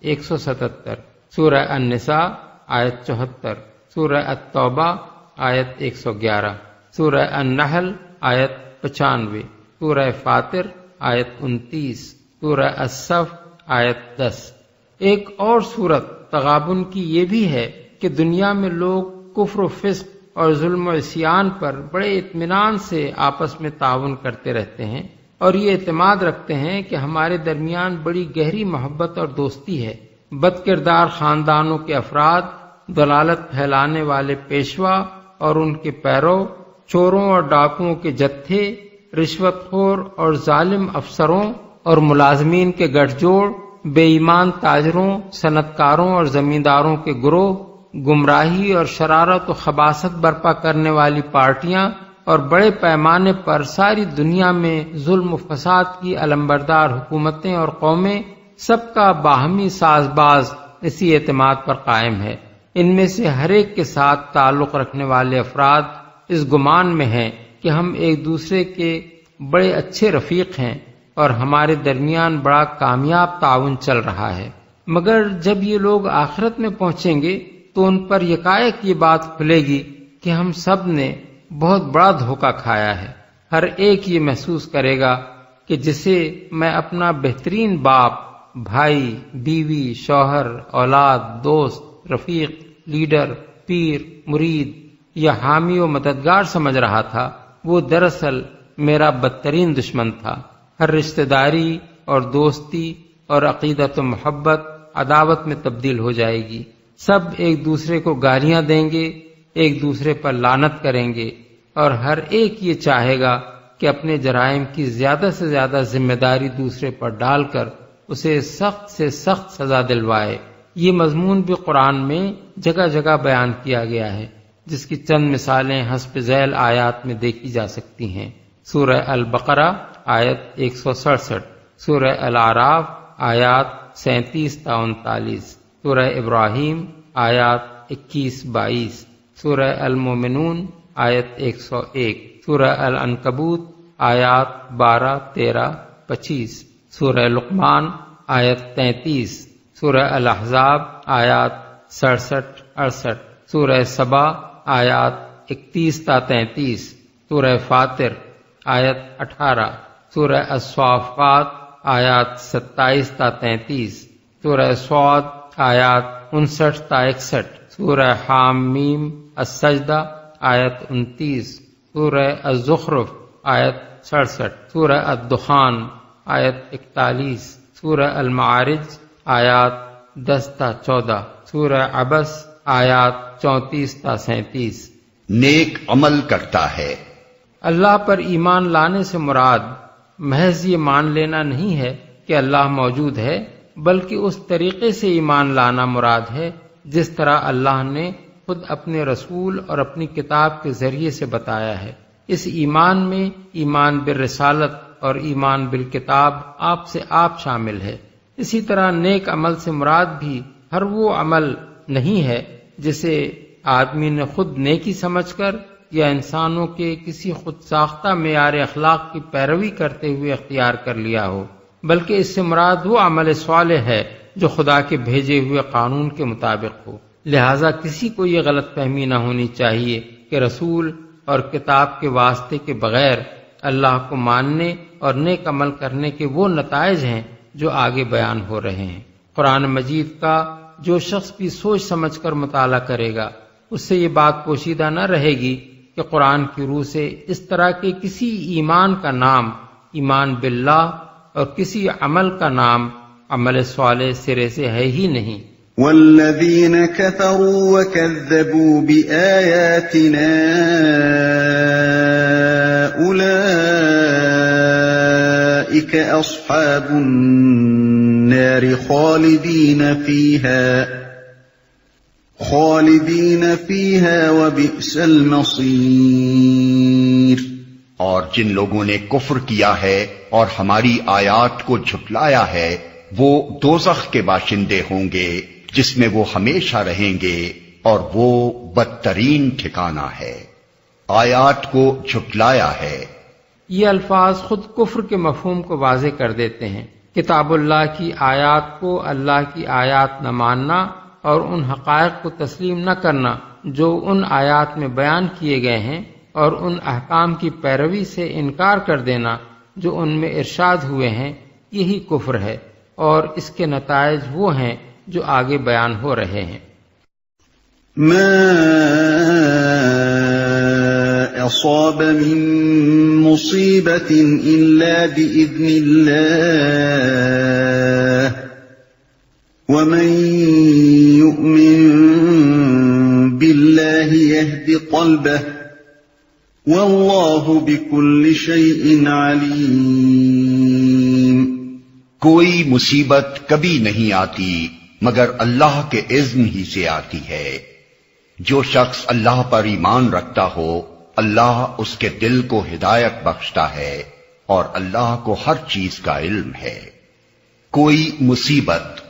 177، سورہ النساء آیت 74، سورہ التوبہ آیت 111، سورہ النحل آیت 95، سورہ فاطر آیت 29، سورہ الصف آیت 10۔ ایک اور صورت تغابن کی یہ بھی ہے کہ دنیا میں لوگ کفر و فسق اور ظلم و عصیان پر بڑے اطمینان سے آپس میں تعاون کرتے رہتے ہیں اور یہ اعتماد رکھتے ہیں کہ ہمارے درمیان بڑی گہری محبت اور دوستی ہے۔ بد کردار خاندانوں کے افراد، ضلالت پھیلانے والے پیشوا اور ان کے پیرو، چوروں اور ڈاکوؤں کے جتھے، رشوت خور اور ظالم افسروں اور ملازمین کے گٹھ جوڑ، بے ایمان تاجروں، صنعت کاروں اور زمینداروں کے گروہ، گمراہی اور شرارت و خباثت برپا کرنے والی پارٹیاں، اور بڑے پیمانے پر ساری دنیا میں ظلم و فساد کی علمبردار حکومتیں اور قومیں سب کا باہمی ساز باز اسی اعتماد پر قائم ہے۔ ان میں سے ہر ایک کے ساتھ تعلق رکھنے والے افراد اس گمان میں ہیں کہ ہم ایک دوسرے کے بڑے اچھے رفیق ہیں اور ہمارے درمیان بڑا کامیاب تعاون چل رہا ہے، مگر جب یہ لوگ آخرت میں پہنچیں گے تو ان پر یکایک یہ بات کھلے گی کہ ہم سب نے بہت بڑا دھوکہ کھایا ہے۔ ہر ایک یہ محسوس کرے گا کہ جسے میں اپنا بہترین باپ، بھائی، بیوی، شوہر، اولاد، دوست، رفیق، لیڈر، پیر، مرید یا حامی و مددگار سمجھ رہا تھا، وہ دراصل میرا بدترین دشمن تھا۔ ہر رشتہ داری اور دوستی اور عقیدت و محبت عداوت میں تبدیل ہو جائے گی۔ سب ایک دوسرے کو گالیاں دیں گے، ایک دوسرے پر لعنت کریں گے، اور ہر ایک یہ چاہے گا کہ اپنے جرائم کی زیادہ سے زیادہ ذمہ داری دوسرے پر ڈال کر اسے سخت سے سخت سزا دلوائے۔ یہ مضمون بھی قرآن میں جگہ جگہ بیان کیا گیا ہے، جس کی چند مثالیں حسب ذیل آیات میں دیکھی جا سکتی ہیں۔ سورہ البقرہ آیت 167، سورہ الاعراف آیات 37 تا 39، سورہ ابراہیم آیات 21-22، سورہ المومنون آیت 101، سورہ العنکبوت آیات 12-13-25، سورہ لقمان آیت 33، سورہ الاحزاب آیات 67-68، سورہ سبا آیات 31 تا 33، سورہ فاطر آیت 18، سورہ الصافات آیات 27 تا 33، سورہ صاد آیات 59 تا 61، سورہ حامیم السجدہ آیت 29، سورہ الزخرف آیت 67، سورہ الدخان آیت 41، سورہ المعارج آیات 10 تا 14، سورہ عبس آیات 34 تا 37۔ نیک عمل کرتا ہے۔ اللہ پر ایمان لانے سے مراد محض یہ مان لینا نہیں ہے کہ اللہ موجود ہے، بلکہ اس طریقے سے ایمان لانا مراد ہے جس طرح اللہ نے خود اپنے رسول اور اپنی کتاب کے ذریعے سے بتایا ہے۔ اس ایمان میں ایمان بالرسالت اور ایمان بالکتاب آپ سے آپ شامل ہے۔ اسی طرح نیک عمل سے مراد بھی ہر وہ عمل نہیں ہے جسے آدمی نے خود نیکی سمجھ کر یا انسانوں کے کسی خود ساختہ معیار اخلاق کی پیروی کرتے ہوئے اختیار کر لیا ہو، بلکہ اس سے مراد وہ عمل صالح ہے جو خدا کے بھیجے ہوئے قانون کے مطابق ہو۔ لہذا کسی کو یہ غلط فہمی نہ ہونی چاہیے کہ رسول اور کتاب کے واسطے کے بغیر اللہ کو ماننے اور نیک عمل کرنے کے وہ نتائج ہیں جو آگے بیان ہو رہے ہیں۔ قرآن مجید کا جو شخص بھی سوچ سمجھ کر مطالعہ کرے گا، اس سے یہ بات پوشیدہ نہ رہے گی کہ قرآن کی روح سے اس طرح کے کسی ایمان کا نام ایمان باللہ اور کسی عمل کا نام عمل صالح سرے سے ہے ہی نہیں۔ والذین کفروا وکذبوا بآیاتنا اولئک اصحاب النار خالدین فیہا وبئس المصیر۔ اور جن لوگوں نے کفر کیا ہے اور ہماری آیات کو جھٹلایا ہے، وہ دوزخ کے باشندے ہوں گے جس میں وہ ہمیشہ رہیں گے، اور وہ بدترین ٹھکانہ ہے۔ آیات کو جھٹلایا ہے، یہ الفاظ خود کفر کے مفہوم کو واضح کر دیتے ہیں۔ کتاب اللہ کی آیات کو اللہ کی آیات نہ ماننا اور ان حقائق کو تسلیم نہ کرنا جو ان آیات میں بیان کیے گئے ہیں، اور ان احکام کی پیروی سے انکار کر دینا جو ان میں ارشاد ہوئے ہیں، یہی کفر ہے، اور اس کے نتائج وہ ہیں جو آگے بیان ہو رہے ہیں۔ ما اصاب من مصیبت الا باذن اللہ ومن یؤمن باللہ یہد قلبہ واللہ بکل شیء علیم۔ کوئی مصیبت کبھی نہیں آتی مگر اللہ کے اذن ہی سے آتی ہے۔ جو شخص اللہ پر ایمان رکھتا ہو اللہ اس کے دل کو ہدایت بخشتا ہے اور اللہ کو ہر چیز کا علم ہے۔ کوئی مصیبت۔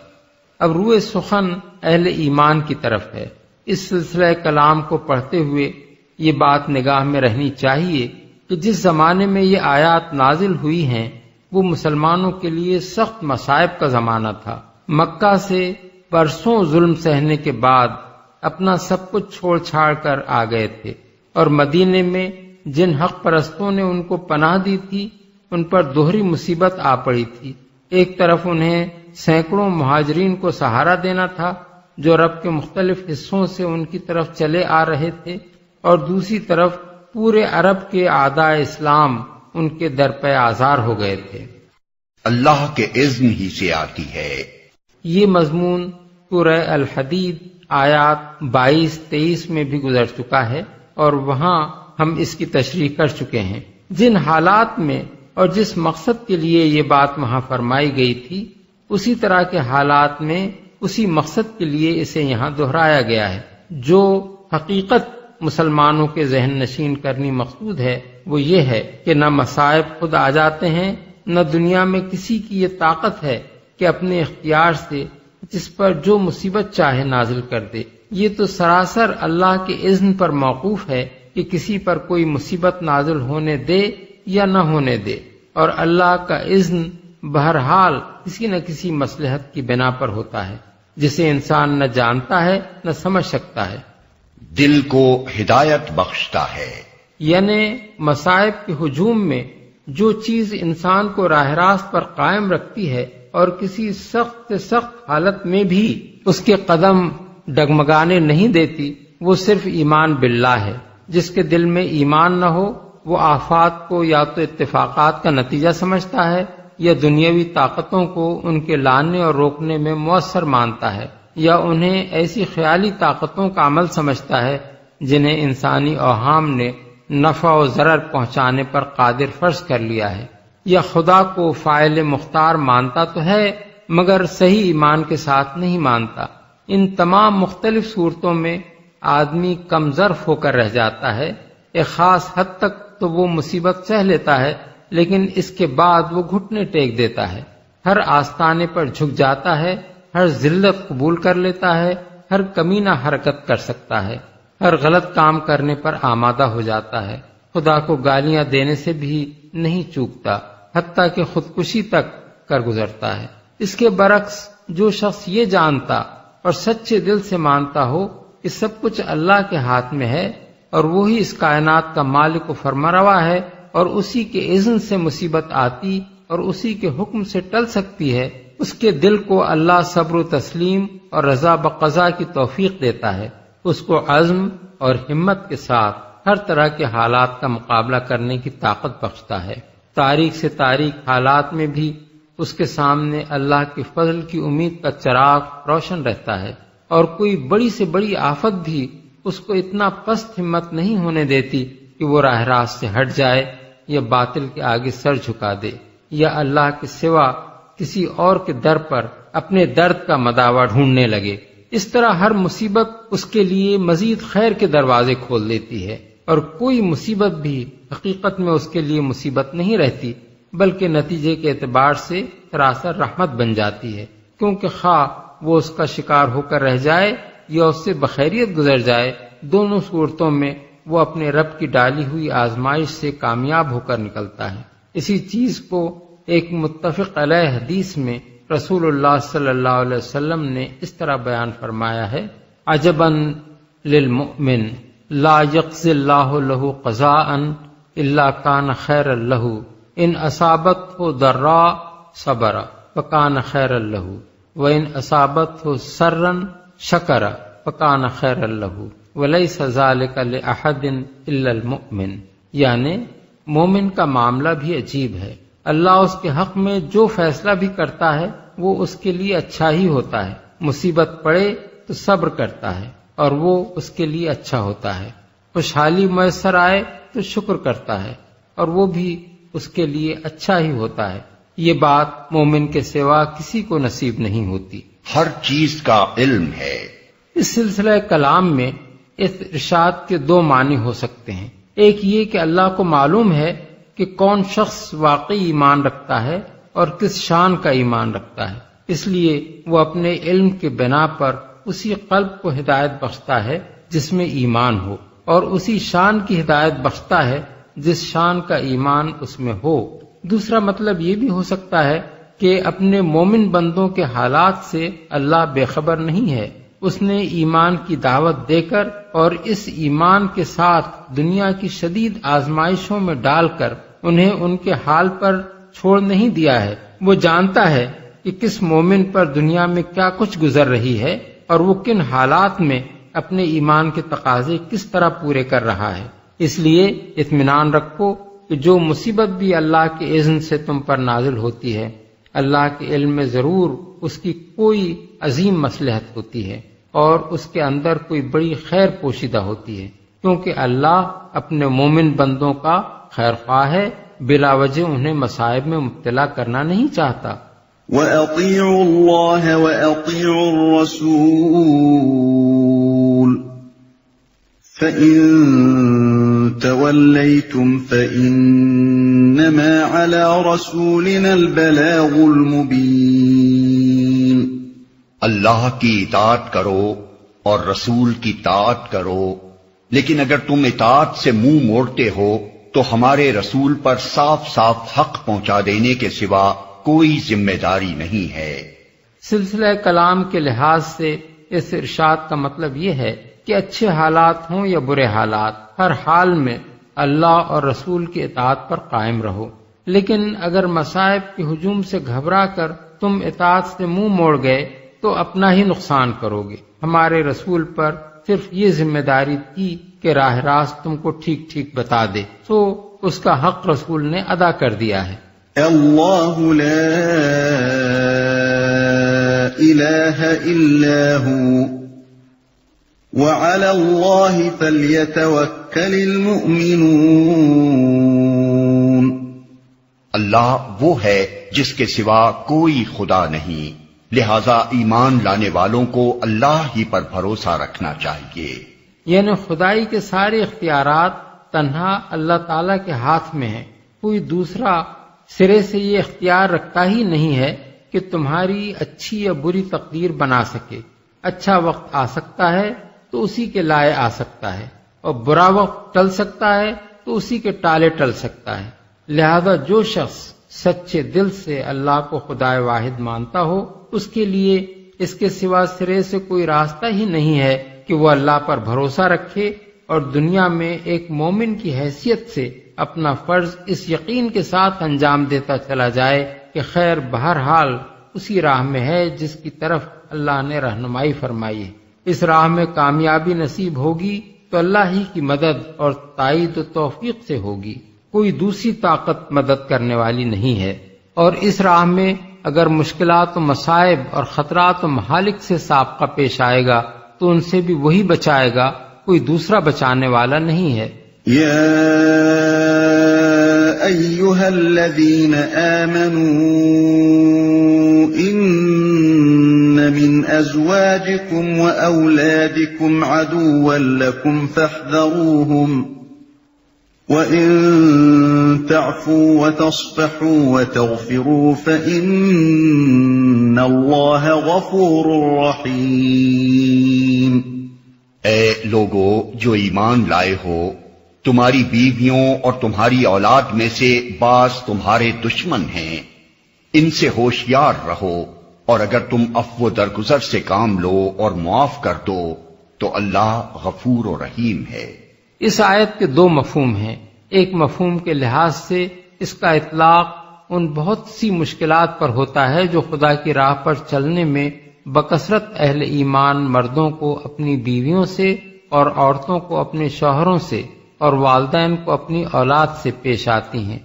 اب روئے سخن اہل ایمان کی طرف ہے۔ اس سلسلہ کلام کو پڑھتے ہوئے یہ بات نگاہ میں رہنی چاہیے کہ جس زمانے میں یہ آیات نازل ہوئی ہیں وہ مسلمانوں کے لیے سخت مصائب کا زمانہ تھا۔ مکہ سے برسوں ظلم سہنے کے بعد اپنا سب کچھ چھوڑ چھاڑ کر آ گئے تھے، اور مدینے میں جن حق پرستوں نے ان کو پناہ دی تھی ان پر دوہری مصیبت آ پڑی تھی۔ ایک طرف انہیں سینکڑوں مہاجرین کو سہارا دینا تھا جو عرب کے مختلف حصوں سے ان کی طرف چلے آ رہے تھے، اور دوسری طرف پورے عرب کے اعداء اسلام ان کے در پہ آزار ہو گئے تھے۔ اللہ کے اذن ہی سے آتی ہے۔ یہ مضمون سورہ الحدید آیات 22-23 میں بھی گزر چکا ہے، اور وہاں ہم اس کی تشریح کر چکے ہیں۔ جن حالات میں اور جس مقصد کے لیے یہ بات وہاں فرمائی گئی تھی اسی طرح کے حالات میں اسی مقصد کے لیے اسے یہاں دہرایا گیا ہے۔ جو حقیقت مسلمانوں کے ذہن نشین کرنی مقصود ہے وہ یہ ہے کہ نہ مصائب خود آ جاتے ہیں، نہ دنیا میں کسی کی یہ طاقت ہے کہ اپنے اختیار سے جس پر جو مصیبت چاہے نازل کر دے۔ یہ تو سراسر اللہ کے اذن پر موقوف ہے کہ کسی پر کوئی مصیبت نازل ہونے دے یا نہ ہونے دے، اور اللہ کا اذن بہرحال کسی نہ کسی مصلحت کی بنا پر ہوتا ہے جسے انسان نہ جانتا ہے نہ سمجھ سکتا ہے۔ دل کو ہدایت بخشتا ہے۔ یعنی مصائب کے ہجوم میں جو چیز انسان کو راہ راست پر قائم رکھتی ہے اور کسی سخت سے سخت حالت میں بھی اس کے قدم ڈگمگانے نہیں دیتی، وہ صرف ایمان باللہ ہے۔ جس کے دل میں ایمان نہ ہو وہ آفات کو یا تو اتفاقات کا نتیجہ سمجھتا ہے یا دنیاوی طاقتوں کو ان کے لانے اور روکنے میں مؤثر مانتا ہے، یا انہیں ایسی خیالی طاقتوں کا عمل سمجھتا ہے جنہیں انسانی اوہام نے نفع و ضرر پہنچانے پر قادر فرض کر لیا ہے، یا خدا کو فاعل مختار مانتا تو ہے مگر صحیح ایمان کے ساتھ نہیں مانتا۔ ان تمام مختلف صورتوں میں آدمی کم ظرف ہو کر رہ جاتا ہے۔ ایک خاص حد تک تو وہ مصیبت سہ لیتا ہے، لیکن اس کے بعد وہ گھٹنے ٹیک دیتا ہے، ہر آستانے پر جھک جاتا ہے، ہر ذلت قبول کر لیتا ہے، ہر کمینہ حرکت کر سکتا ہے، ہر غلط کام کرنے پر آمادہ ہو جاتا ہے، خدا کو گالیاں دینے سے بھی نہیں چوکتا، حتیٰ کہ خودکشی تک کر گزرتا ہے۔ اس کے برعکس جو شخص یہ جانتا اور سچے دل سے مانتا ہو کہ سب کچھ اللہ کے ہاتھ میں ہے اور وہی اس کائنات کا مالک و فرمانروا ہے اور اسی کے اذن سے مصیبت آتی اور اسی کے حکم سے ٹل سکتی ہے، اس کے دل کو اللہ صبر و تسلیم اور رضا بقضا کی توفیق دیتا ہے، اس کو عزم اور ہمت کے ساتھ ہر طرح کے حالات کا مقابلہ کرنے کی طاقت بخشتا ہے۔ تاریک سے تاریک حالات میں بھی اس کے سامنے اللہ کے فضل کی امید کا چراغ روشن رہتا ہے، اور کوئی بڑی سے بڑی آفت بھی اس کو اتنا پست ہمت نہیں ہونے دیتی کہ وہ راہ راست سے ہٹ جائے یا باطل کے آگے سر جھکا دے یا اللہ کے سوا کسی اور کے در پر اپنے درد کا مداوا ڈھونڈنے لگے۔ اس طرح ہر مصیبت اس کے لیے مزید خیر کے دروازے کھول دیتی ہے، اور کوئی مصیبت بھی حقیقت میں اس کے لیے مصیبت نہیں رہتی بلکہ نتیجے کے اعتبار سے سراسر رحمت بن جاتی ہے، کیونکہ خواہ وہ اس کا شکار ہو کر رہ جائے یا اس سے بخیریت گزر جائے، دونوں صورتوں میں وہ اپنے رب کی ڈالی ہوئی آزمائش سے کامیاب ہو کر نکلتا ہے۔ اسی چیز کو ایک متفق علیہ حدیث میں رسول اللہ صلی اللہ علیہ وسلم نے اس طرح بیان فرمایا ہے: عجباً للمؤمن لا یقضی اللہ لہ قضاء الا کان خیرا لہ ان اصابتہ ضراء صبر فکان خیرا لہ وان اصابتہ سرا شکر فکان خیرا لہ ولیس ذلک لأحد الا المؤمن۔ یعنی مومن کا معاملہ بھی عجیب ہے، اللہ اس کے حق میں جو فیصلہ بھی کرتا ہے وہ اس کے لیے اچھا ہی ہوتا ہے۔ مصیبت پڑے تو صبر کرتا ہے اور وہ اس کے لیے اچھا ہوتا ہے، خوشحالی میسر آئے تو شکر کرتا ہے اور وہ بھی اس کے لیے اچھا ہی ہوتا ہے۔ یہ بات مومن کے سوا کسی کو نصیب نہیں ہوتی۔ ہر چیز کا علم ہے۔ اس سلسلہ کلام میں اس ارشاد کے دو معنی ہو سکتے ہیں۔ ایک یہ کہ اللہ کو معلوم ہے کہ کون شخص واقعی ایمان رکھتا ہے اور کس شان کا ایمان رکھتا ہے، اس لیے وہ اپنے علم کے بنا پر اسی قلب کو ہدایت بخشتا ہے جس میں ایمان ہو، اور اسی شان کی ہدایت بخشتا ہے جس شان کا ایمان اس میں ہو۔ دوسرا مطلب یہ بھی ہو سکتا ہے کہ اپنے مومن بندوں کے حالات سے اللہ بے خبر نہیں ہے، اس نے ایمان کی دعوت دے کر اور اس ایمان کے ساتھ دنیا کی شدید آزمائشوں میں ڈال کر انہیں ان کے حال پر چھوڑ نہیں دیا ہے۔ وہ جانتا ہے کہ کس مومن پر دنیا میں کیا کچھ گزر رہی ہے اور وہ کن حالات میں اپنے ایمان کے تقاضے کس طرح پورے کر رہا ہے۔ اس لیے اطمینان رکھو کہ جو مصیبت بھی اللہ کے اذن سے تم پر نازل ہوتی ہے، اللہ کے علم میں ضرور اس کی کوئی عظیم مصلحت ہوتی ہے اور اس کے اندر کوئی بڑی خیر پوشیدہ ہوتی ہے، کیونکہ اللہ اپنے مومن بندوں کا خیر خواہ ہے، بلا وجہ انہیں مصائب میں مبتلا کرنا نہیں چاہتا۔ وَأَطِيعُوا اللَّهَ وَأَطِيعُوا الرَّسُولَ فَإِن تَوَلَّيْتُمْ فَإِنَّمَا عَلَى رَسُولِنَا الْبَلَاغُ الْمُبِينُ۔ اللہ کی اطاعت کرو اور رسول کی طاعت کرو، لیکن اگر تم اطاعت سے منہ موڑتے ہو تو ہمارے رسول پر صاف صاف حق پہنچا دینے کے سوا کوئی ذمہ داری نہیں ہے۔ سلسلہ کلام کے لحاظ سے اس ارشاد کا مطلب یہ ہے کہ اچھے حالات ہوں یا برے حالات، ہر حال میں اللہ اور رسول کی اطاعت پر قائم رہو، لیکن اگر مصائب کے ہجوم سے گھبرا کر تم اطاعت سے منہ موڑ گئے تو اپنا ہی نقصان کرو گے۔ ہمارے رسول پر صرف یہ ذمہ داری تھی کہ راہ راست تم کو ٹھیک ٹھیک بتا دے، تو اس کا حق رسول نے ادا کر دیا ہے۔ اللہ لا الہ الا هو وعلى اللہ فلیتوکل المؤمنون۔ اللہ وہ ہے جس کے سوا کوئی خدا نہیں، لہذا ایمان لانے والوں کو اللہ ہی پر بھروسہ رکھنا چاہیے۔ یعنی خدائی کے سارے اختیارات تنہا اللہ تعالی کے ہاتھ میں ہیں، کوئی دوسرا سرے سے یہ اختیار رکھتا ہی نہیں ہے کہ تمہاری اچھی یا بری تقدیر بنا سکے۔ اچھا وقت آ سکتا ہے تو اسی کے لائے آ سکتا ہے، اور برا وقت ٹل سکتا ہے تو اسی کے ٹالے ٹل سکتا ہے۔ لہذا جو شخص سچے دل سے اللہ کو خدائے واحد مانتا ہو، اس کے لیے اس کے سوا سرے سے کوئی راستہ ہی نہیں ہے کہ وہ اللہ پر بھروسہ رکھے اور دنیا میں ایک مومن کی حیثیت سے اپنا فرض اس یقین کے ساتھ انجام دیتا چلا جائے کہ خیر بہرحال اسی راہ میں ہے جس کی طرف اللہ نے رہنمائی فرمائی ہے۔ اس راہ میں کامیابی نصیب ہوگی تو اللہ ہی کی مدد اور تائید و توفیق سے ہوگی، کوئی دوسری طاقت مدد کرنے والی نہیں ہے۔ اور اس راہ میں اگر مشکلات و مصائب اور خطرات و مہالک سے سابقہ پیش آئے گا تو ان سے بھی وہی بچائے گا، کوئی دوسرا بچانے والا نہیں ہے۔ یا ایھا الذین آمنوا ان من ازواجکم واولادکم عدوا لکم فاحذروہم وَإِن تَعْفُوا وَتَصْفَحُوا وَتَغْفِرُوا فَإِنَّ اللَّهَ غَفُورٌ رَّحِيمٌ۔ اے لوگو جو ایمان لائے ہو، تمہاری بیویوں اور تمہاری اولاد میں سے بعض تمہارے دشمن ہیں، ان سے ہوشیار رہو، اور اگر تم عفو درگزر سے کام لو اور معاف کر دو تو اللہ غفور و رحیم ہے۔ اس آیت کے دو مفہوم ہیں۔ ایک مفہوم کے لحاظ سے اس کا اطلاق ان بہت سی مشکلات پر ہوتا ہے جو خدا کی راہ پر چلنے میں بکثرت اہل ایمان مردوں کو اپنی بیویوں سے اور عورتوں کو اپنے شوہروں سے اور والدین کو اپنی اولاد سے پیش آتی ہیں۔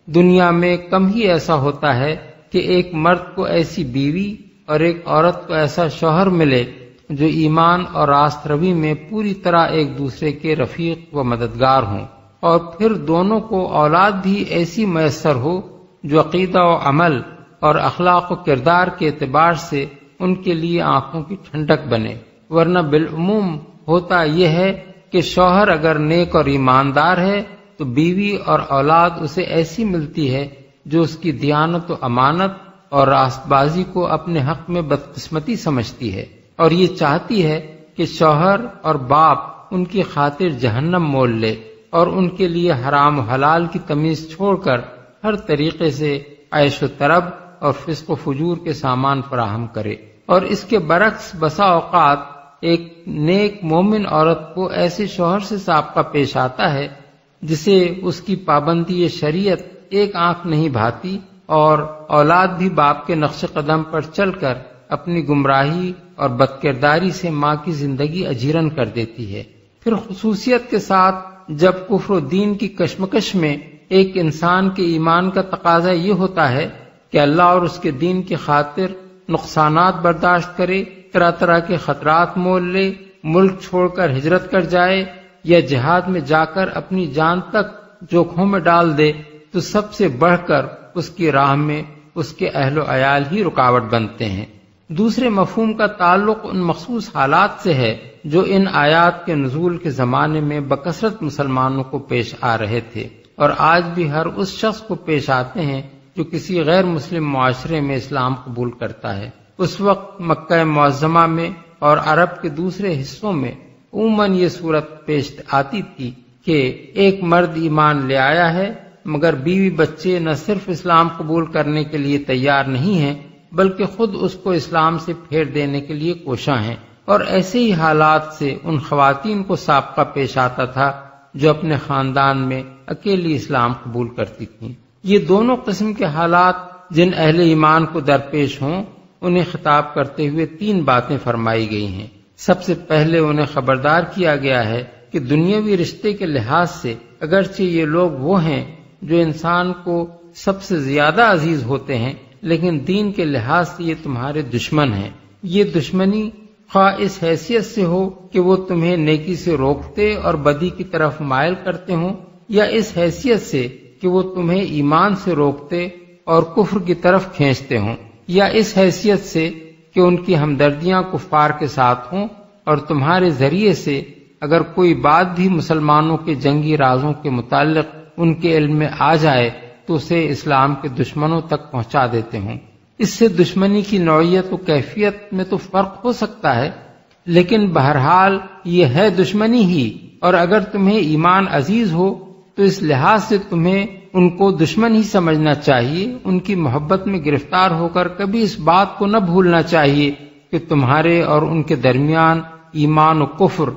دنیا میں کم ہی ایسا ہوتا ہے کہ ایک مرد کو ایسی بیوی اور ایک عورت کو ایسا شوہر ملے جو ایمان اور راست روی میں پوری طرح ایک دوسرے کے رفیق و مددگار ہوں، اور پھر دونوں کو اولاد بھی ایسی میسر ہو جو عقیدہ و عمل اور اخلاق و کردار کے اعتبار سے ان کے لیے آنکھوں کی ٹھنڈک بنے۔ ورنہ بالعموم ہوتا یہ ہے کہ شوہر اگر نیک اور ایماندار ہے تو بیوی اور اولاد اسے ایسی ملتی ہے جو اس کی دیانت و امانت اور راست بازی کو اپنے حق میں بدقسمتی سمجھتی ہے، اور یہ چاہتی ہے کہ شوہر اور باپ ان کی خاطر جہنم مول لے اور ان کے لیے حرام و حلال کی تمیز چھوڑ کر ہر طریقے سے عیش و طرب اور فسق و فجور کے سامان فراہم کرے۔ اور اس کے برعکس بسا اوقات ایک نیک مومن عورت کو ایسے شوہر سے سابقہ پیش آتا ہے جسے اس کی پابندی شریعت ایک آنکھ نہیں بھاتی، اور اولاد بھی باپ کے نقش قدم پر چل کر اپنی گمراہی اور بدکرداری سے ماں کی زندگی اجیرن کر دیتی ہے۔ پھر خصوصیت کے ساتھ جب کفر و دین کی کشمکش میں ایک انسان کے ایمان کا تقاضا یہ ہوتا ہے کہ اللہ اور اس کے دین کی خاطر نقصانات برداشت کرے، طرح طرح کے خطرات مول لے، ملک چھوڑ کر ہجرت کر جائے یا جہاد میں جا کر اپنی جان تک جوکھوں میں ڈال دے، تو سب سے بڑھ کر اس کی راہ میں اس کے اہل و عیال ہی رکاوٹ بنتے ہیں۔ دوسرے مفہوم کا تعلق ان مخصوص حالات سے ہے جو ان آیات کے نزول کے زمانے میں بکثرت مسلمانوں کو پیش آ رہے تھے، اور آج بھی ہر اس شخص کو پیش آتے ہیں جو کسی غیر مسلم معاشرے میں اسلام قبول کرتا ہے۔ اس وقت مکہ معظمہ میں اور عرب کے دوسرے حصوں میں عموماً یہ صورت پیش آتی تھی کہ ایک مرد ایمان لے آیا ہے مگر بیوی بچے نہ صرف اسلام قبول کرنے کے لیے تیار نہیں ہیں بلکہ خود اس کو اسلام سے پھیر دینے کے لیے کوشاں ہیں، اور ایسے ہی حالات سے ان خواتین کو سابقہ پیش آتا تھا جو اپنے خاندان میں اکیلی اسلام قبول کرتی تھیں۔ یہ دونوں قسم کے حالات جن اہل ایمان کو درپیش ہوں انہیں خطاب کرتے ہوئے 3 باتیں فرمائی گئی ہیں۔ سب سے پہلے انہیں خبردار کیا گیا ہے کہ دنیاوی رشتے کے لحاظ سے اگرچہ یہ لوگ وہ ہیں جو انسان کو سب سے زیادہ عزیز ہوتے ہیں، لیکن دین کے لحاظ سے یہ تمہارے دشمن ہیں۔ یہ دشمنی خواہ اس حیثیت سے ہو کہ وہ تمہیں نیکی سے روکتے اور بدی کی طرف مائل کرتے ہوں، یا اس حیثیت سے کہ وہ تمہیں ایمان سے روکتے اور کفر کی طرف کھینچتے ہوں، یا اس حیثیت سے کہ ان کی ہمدردیاں کفار کے ساتھ ہوں اور تمہارے ذریعے سے اگر کوئی بات بھی مسلمانوں کے جنگی رازوں کے متعلق ان کے علم میں آ جائے تو اسے اسلام کے دشمنوں تک پہنچا دیتے ہوں۔ اس سے دشمنی کی نوعیت و کیفیت میں تو فرق ہو سکتا ہے، لیکن بہرحال یہ ہے دشمنی ہی، اور اگر تمہیں ایمان عزیز ہو تو اس لحاظ سے تمہیں ان کو دشمن ہی سمجھنا چاہیے۔ ان کی محبت میں گرفتار ہو کر کبھی اس بات کو نہ بھولنا چاہیے کہ تمہارے اور ان کے درمیان ایمان و کفر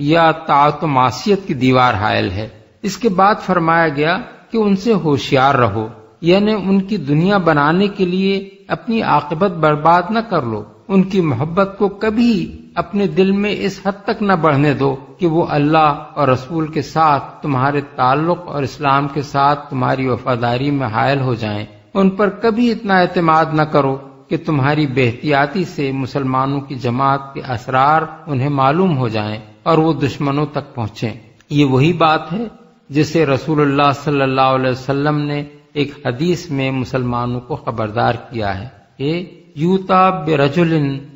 یا طاعت و معصیت کی دیوار حائل ہے۔ اس کے بعد فرمایا گیا کہ ان سے ہوشیار رہو، یعنی ان کی دنیا بنانے کے لیے اپنی عاقبت برباد نہ کر لو۔ ان کی محبت کو کبھی اپنے دل میں اس حد تک نہ بڑھنے دو کہ وہ اللہ اور رسول کے ساتھ تمہارے تعلق اور اسلام کے ساتھ تمہاری وفاداری میں حائل ہو جائیں۔ ان پر کبھی اتنا اعتماد نہ کرو کہ تمہاری بے احتیاطی سے مسلمانوں کی جماعت کے اسرار انہیں معلوم ہو جائیں اور وہ دشمنوں تک پہنچیں۔ یہ وہی بات ہے جسے رسول اللہ صلی اللہ علیہ وسلم نے ایک حدیث میں مسلمانوں کو خبردار کیا ہے کہ یوتا برجل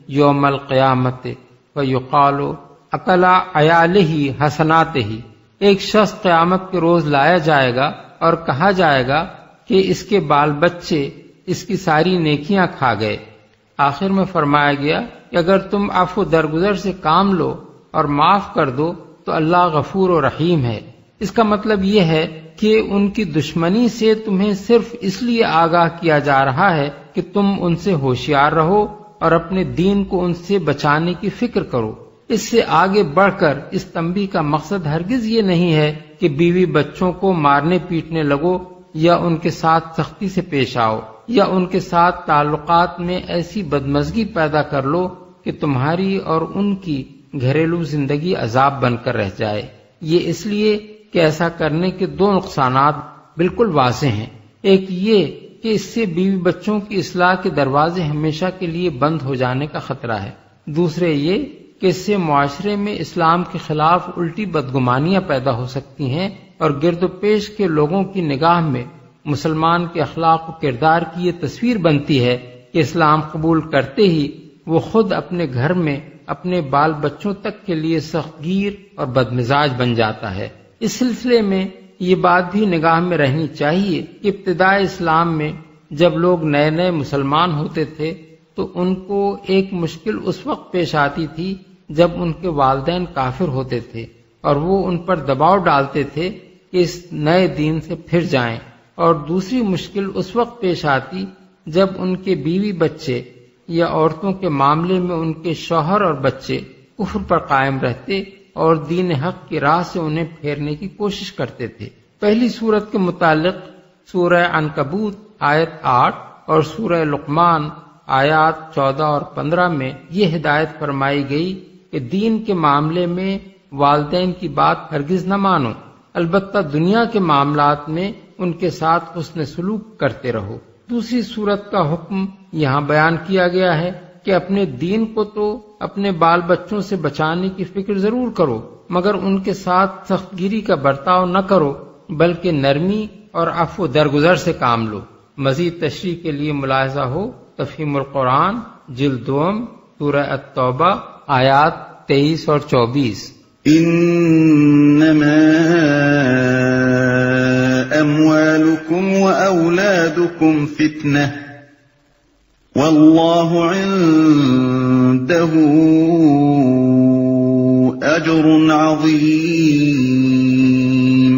یوم القیامت ویقال اکل عیالہ حسناتہ، ایک شخص قیامت کے روز لایا جائے گا اور کہا جائے گا کہ اس کے بال بچے اس کی ساری نیکیاں کھا گئے۔ آخر میں فرمایا گیا کہ اگر تم عفو درگزر سے کام لو اور معاف کر دو تو اللہ غفور و رحیم ہے۔ اس کا مطلب یہ ہے کہ ان کی دشمنی سے تمہیں صرف اس لیے آگاہ کیا جا رہا ہے کہ تم ان سے ہوشیار رہو اور اپنے دین کو ان سے بچانے کی فکر کرو۔ اس سے آگے بڑھ کر اس تنبیہ کا مقصد ہرگز یہ نہیں ہے کہ بیوی بچوں کو مارنے پیٹنے لگو یا ان کے ساتھ سختی سے پیش آؤ یا ان کے ساتھ تعلقات میں ایسی بدمزگی پیدا کر لو کہ تمہاری اور ان کی گھریلو زندگی عذاب بن کر رہ جائے۔ یہ اس لیے کہ ایسا کرنے کے 2 نقصانات بالکل واضح ہیں۔ ایک یہ کہ اس سے بیوی بچوں کی اصلاح کے دروازے ہمیشہ کے لیے بند ہو جانے کا خطرہ ہے۔ دوسرے یہ کہ اس سے معاشرے میں اسلام کے خلاف الٹی بدگمانیاں پیدا ہو سکتی ہیں اور گرد و پیش کے لوگوں کی نگاہ میں مسلمان کے اخلاق و کردار کی یہ تصویر بنتی ہے کہ اسلام قبول کرتے ہی وہ خود اپنے گھر میں اپنے بال بچوں تک کے لیے سخت گیر اور بدمزاج بن جاتا ہے۔ اس سلسلے میں یہ بات بھی نگاہ میں رہنی چاہیے کہ ابتدائے اسلام میں جب لوگ نئے نئے مسلمان ہوتے تھے تو ان کو ایک مشکل اس وقت پیش آتی تھی جب ان کے والدین کافر ہوتے تھے اور وہ ان پر دباؤ ڈالتے تھے کہ اس نئے دین سے پھر جائیں، اور دوسری مشکل اس وقت پیش آتی جب ان کے بیوی بچے یا عورتوں کے معاملے میں ان کے شوہر اور بچے کفر پر قائم رہتے اور دین حق کی راہ سے انہیں پھیرنے کی کوشش کرتے تھے۔ پہلی سورت کے متعلق سورہ عنکبوت آیت 8 اور سورہ لقمان آیات 14 اور 15 میں یہ ہدایت فرمائی گئی کہ دین کے معاملے میں والدین کی بات ہرگز نہ مانو، البتہ دنیا کے معاملات میں ان کے ساتھ حسن سلوک کرتے رہو۔ دوسری سورت کا حکم یہاں بیان کیا گیا ہے کہ اپنے دین کو تو اپنے بال بچوں سے بچانے کی فکر ضرور کرو، مگر ان کے ساتھ سخت گیری کا برتاؤ نہ کرو، بلکہ نرمی اور عفو درگزر سے کام لو۔ مزید تشریح کے لیے ملاحظہ ہو تفہیم القرآن جلد 2 سورہ التوبہ آیات 23 اور 24۔ انما اموالکم واولادکم فتنہ واللہ عنده اجر عظیم۔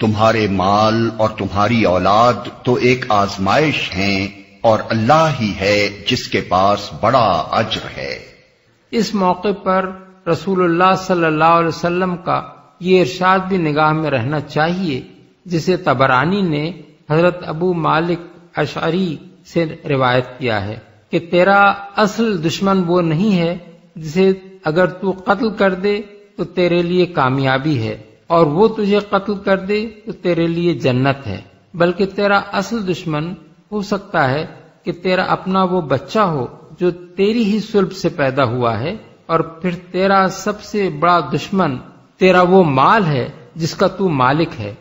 تمہارے مال اور تمہاری اولاد تو ایک آزمائش ہیں اور اللہ ہی ہے جس کے پاس بڑا اجر ہے۔ اس موقع پر رسول اللہ صلی اللہ علیہ وسلم کا یہ ارشاد بھی نگاہ میں رہنا چاہیے جسے طبرانی نے حضرت ابو مالک اشعری سے روایت کیا ہے کہ تیرا اصل دشمن وہ نہیں ہے جسے اگر تو قتل کر دے تو تیرے لیے کامیابی ہے اور وہ تجھے قتل کر دے تو تیرے لیے جنت ہے، بلکہ تیرا اصل دشمن ہو سکتا ہے کہ تیرا اپنا وہ بچہ ہو جو تیری ہی صلب سے پیدا ہوا ہے، اور پھر تیرا سب سے بڑا دشمن تیرا وہ مال ہے جس کا تو مالک ہے۔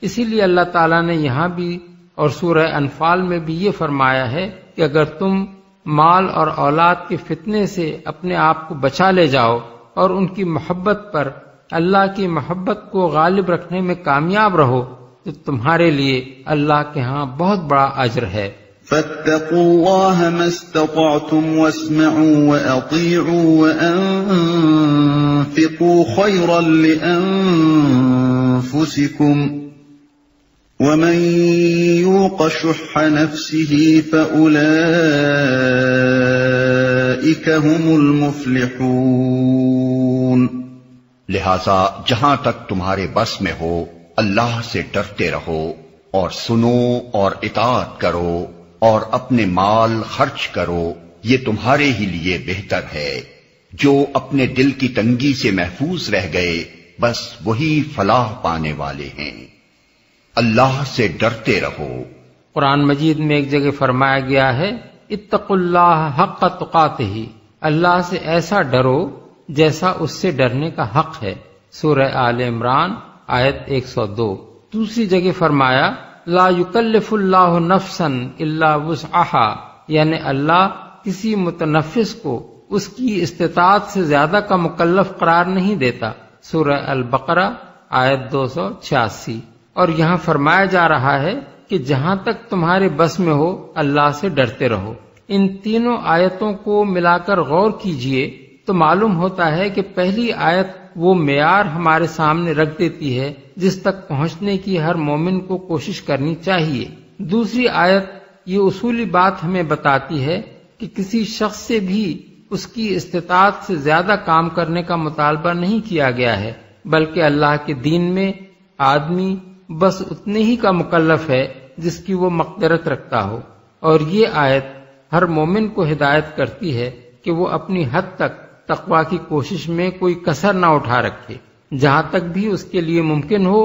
اسی لیے اللہ تعالیٰ نے یہاں بھی اور سورہ انفال میں بھی یہ فرمایا ہے کہ اگر تم مال اور اولاد کے فتنے سے اپنے آپ کو بچا لے جاؤ اور ان کی محبت پر اللہ کی محبت کو غالب رکھنے میں کامیاب رہو تو تمہارے لیے اللہ کے ہاں بہت بڑا اجر ہے۔ فاتقوا الله ما استطعتم واسمعوا وأطيعوا وأنفقوا خيرا لأنفسكم ومن يوق شح نفسه فأولئك هم المفلحون۔ لہذا جہاں تک تمہارے بس میں ہو اللہ سے ڈرتے رہو اور سنو اور اطاعت کرو اور اپنے مال خرچ کرو، یہ تمہارے ہی لیے بہتر ہے۔ جو اپنے دل کی تنگی سے محفوظ رہ گئے بس وہی فلاح پانے والے ہیں۔ اللہ سے ڈرتے رہو۔ قرآن مجید میں ایک جگہ فرمایا گیا ہے اتقوا اللہ حق تقاتہ، اللہ سے ایسا ڈرو جیسا اس سے ڈرنے کا حق ہے، سورہ آل عمران آیت 102۔ دوسری جگہ فرمایا لا یکلف اللہ نفسا الا وسعہا، یعنی اللہ کسی متنفس کو اس کی استطاعت سے زیادہ کا مکلف قرار نہیں دیتا، سورہ البقرہ آیت 286۔ اور یہاں فرمایا جا رہا ہے کہ جہاں تک تمہارے بس میں ہو اللہ سے ڈرتے رہو۔ ان تینوں آیتوں کو ملا کر غور کیجئے تو معلوم ہوتا ہے کہ پہلی آیت وہ معیار ہمارے سامنے رکھ دیتی ہے جس تک پہنچنے کی ہر مومن کو کوشش کرنی چاہیے۔ دوسری آیت یہ اصولی بات ہمیں بتاتی ہے کہ کسی شخص سے بھی اس کی استطاعت سے زیادہ کام کرنے کا مطالبہ نہیں کیا گیا ہے، بلکہ اللہ کے دین میں آدمی بس اتنے ہی کا مکلف ہے جس کی وہ مقدرت رکھتا ہو، اور یہ آیت ہر مومن کو ہدایت کرتی ہے کہ وہ اپنی حد تک تقوی کی کوشش میں کوئی کسر نہ اٹھا رکھے، جہاں تک بھی اس کے لیے ممکن ہو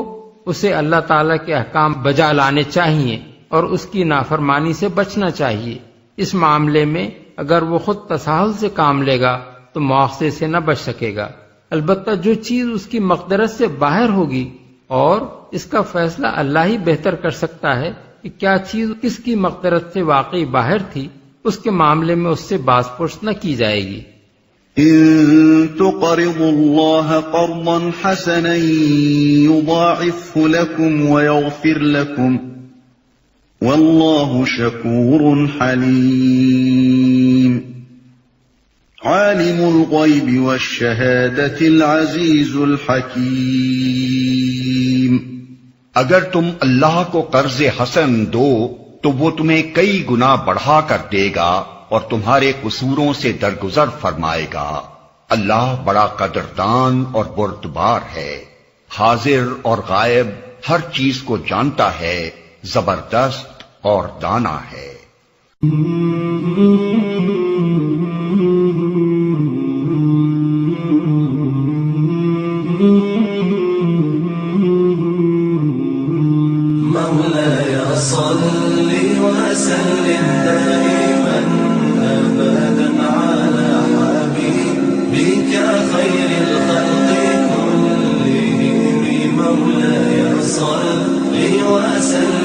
اسے اللہ تعالیٰ کے احکام بجا لانے چاہیے اور اس کی نافرمانی سے بچنا چاہیے۔ اس معاملے میں اگر وہ خود تساہل سے کام لے گا تو مواخذے سے نہ بچ سکے گا، البتہ جو چیز اس کی مقدرت سے باہر ہوگی، اور اس کا فیصلہ اللہ ہی بہتر کر سکتا ہے کہ کیا چیز کس کی مقدرت سے واقعی باہر تھی، اس کے معاملے میں اس سے باز پرس نہ کی جائے گی۔ إن تقرضوا الله قرضا حسنا يضاعفه لكم ويغفر لكم والله شكور حليم عالم الغيب والشهادة العزيز الحكيم اگر تم اللہ کو قرض حسن دو تو وہ تمہیں کئی گنا بڑھا کر دے گا اور تمہارے قصوروں سے درگزر فرمائے گا. اللہ بڑا قدردان اور بردبار ہے، حاضر اور غائب ہر چیز کو جانتا ہے، زبردست اور دانا ہے. مولاي صل وسلم دائما أبدا على حبيبك خير الخلق كلهم. مولاي صل وسلم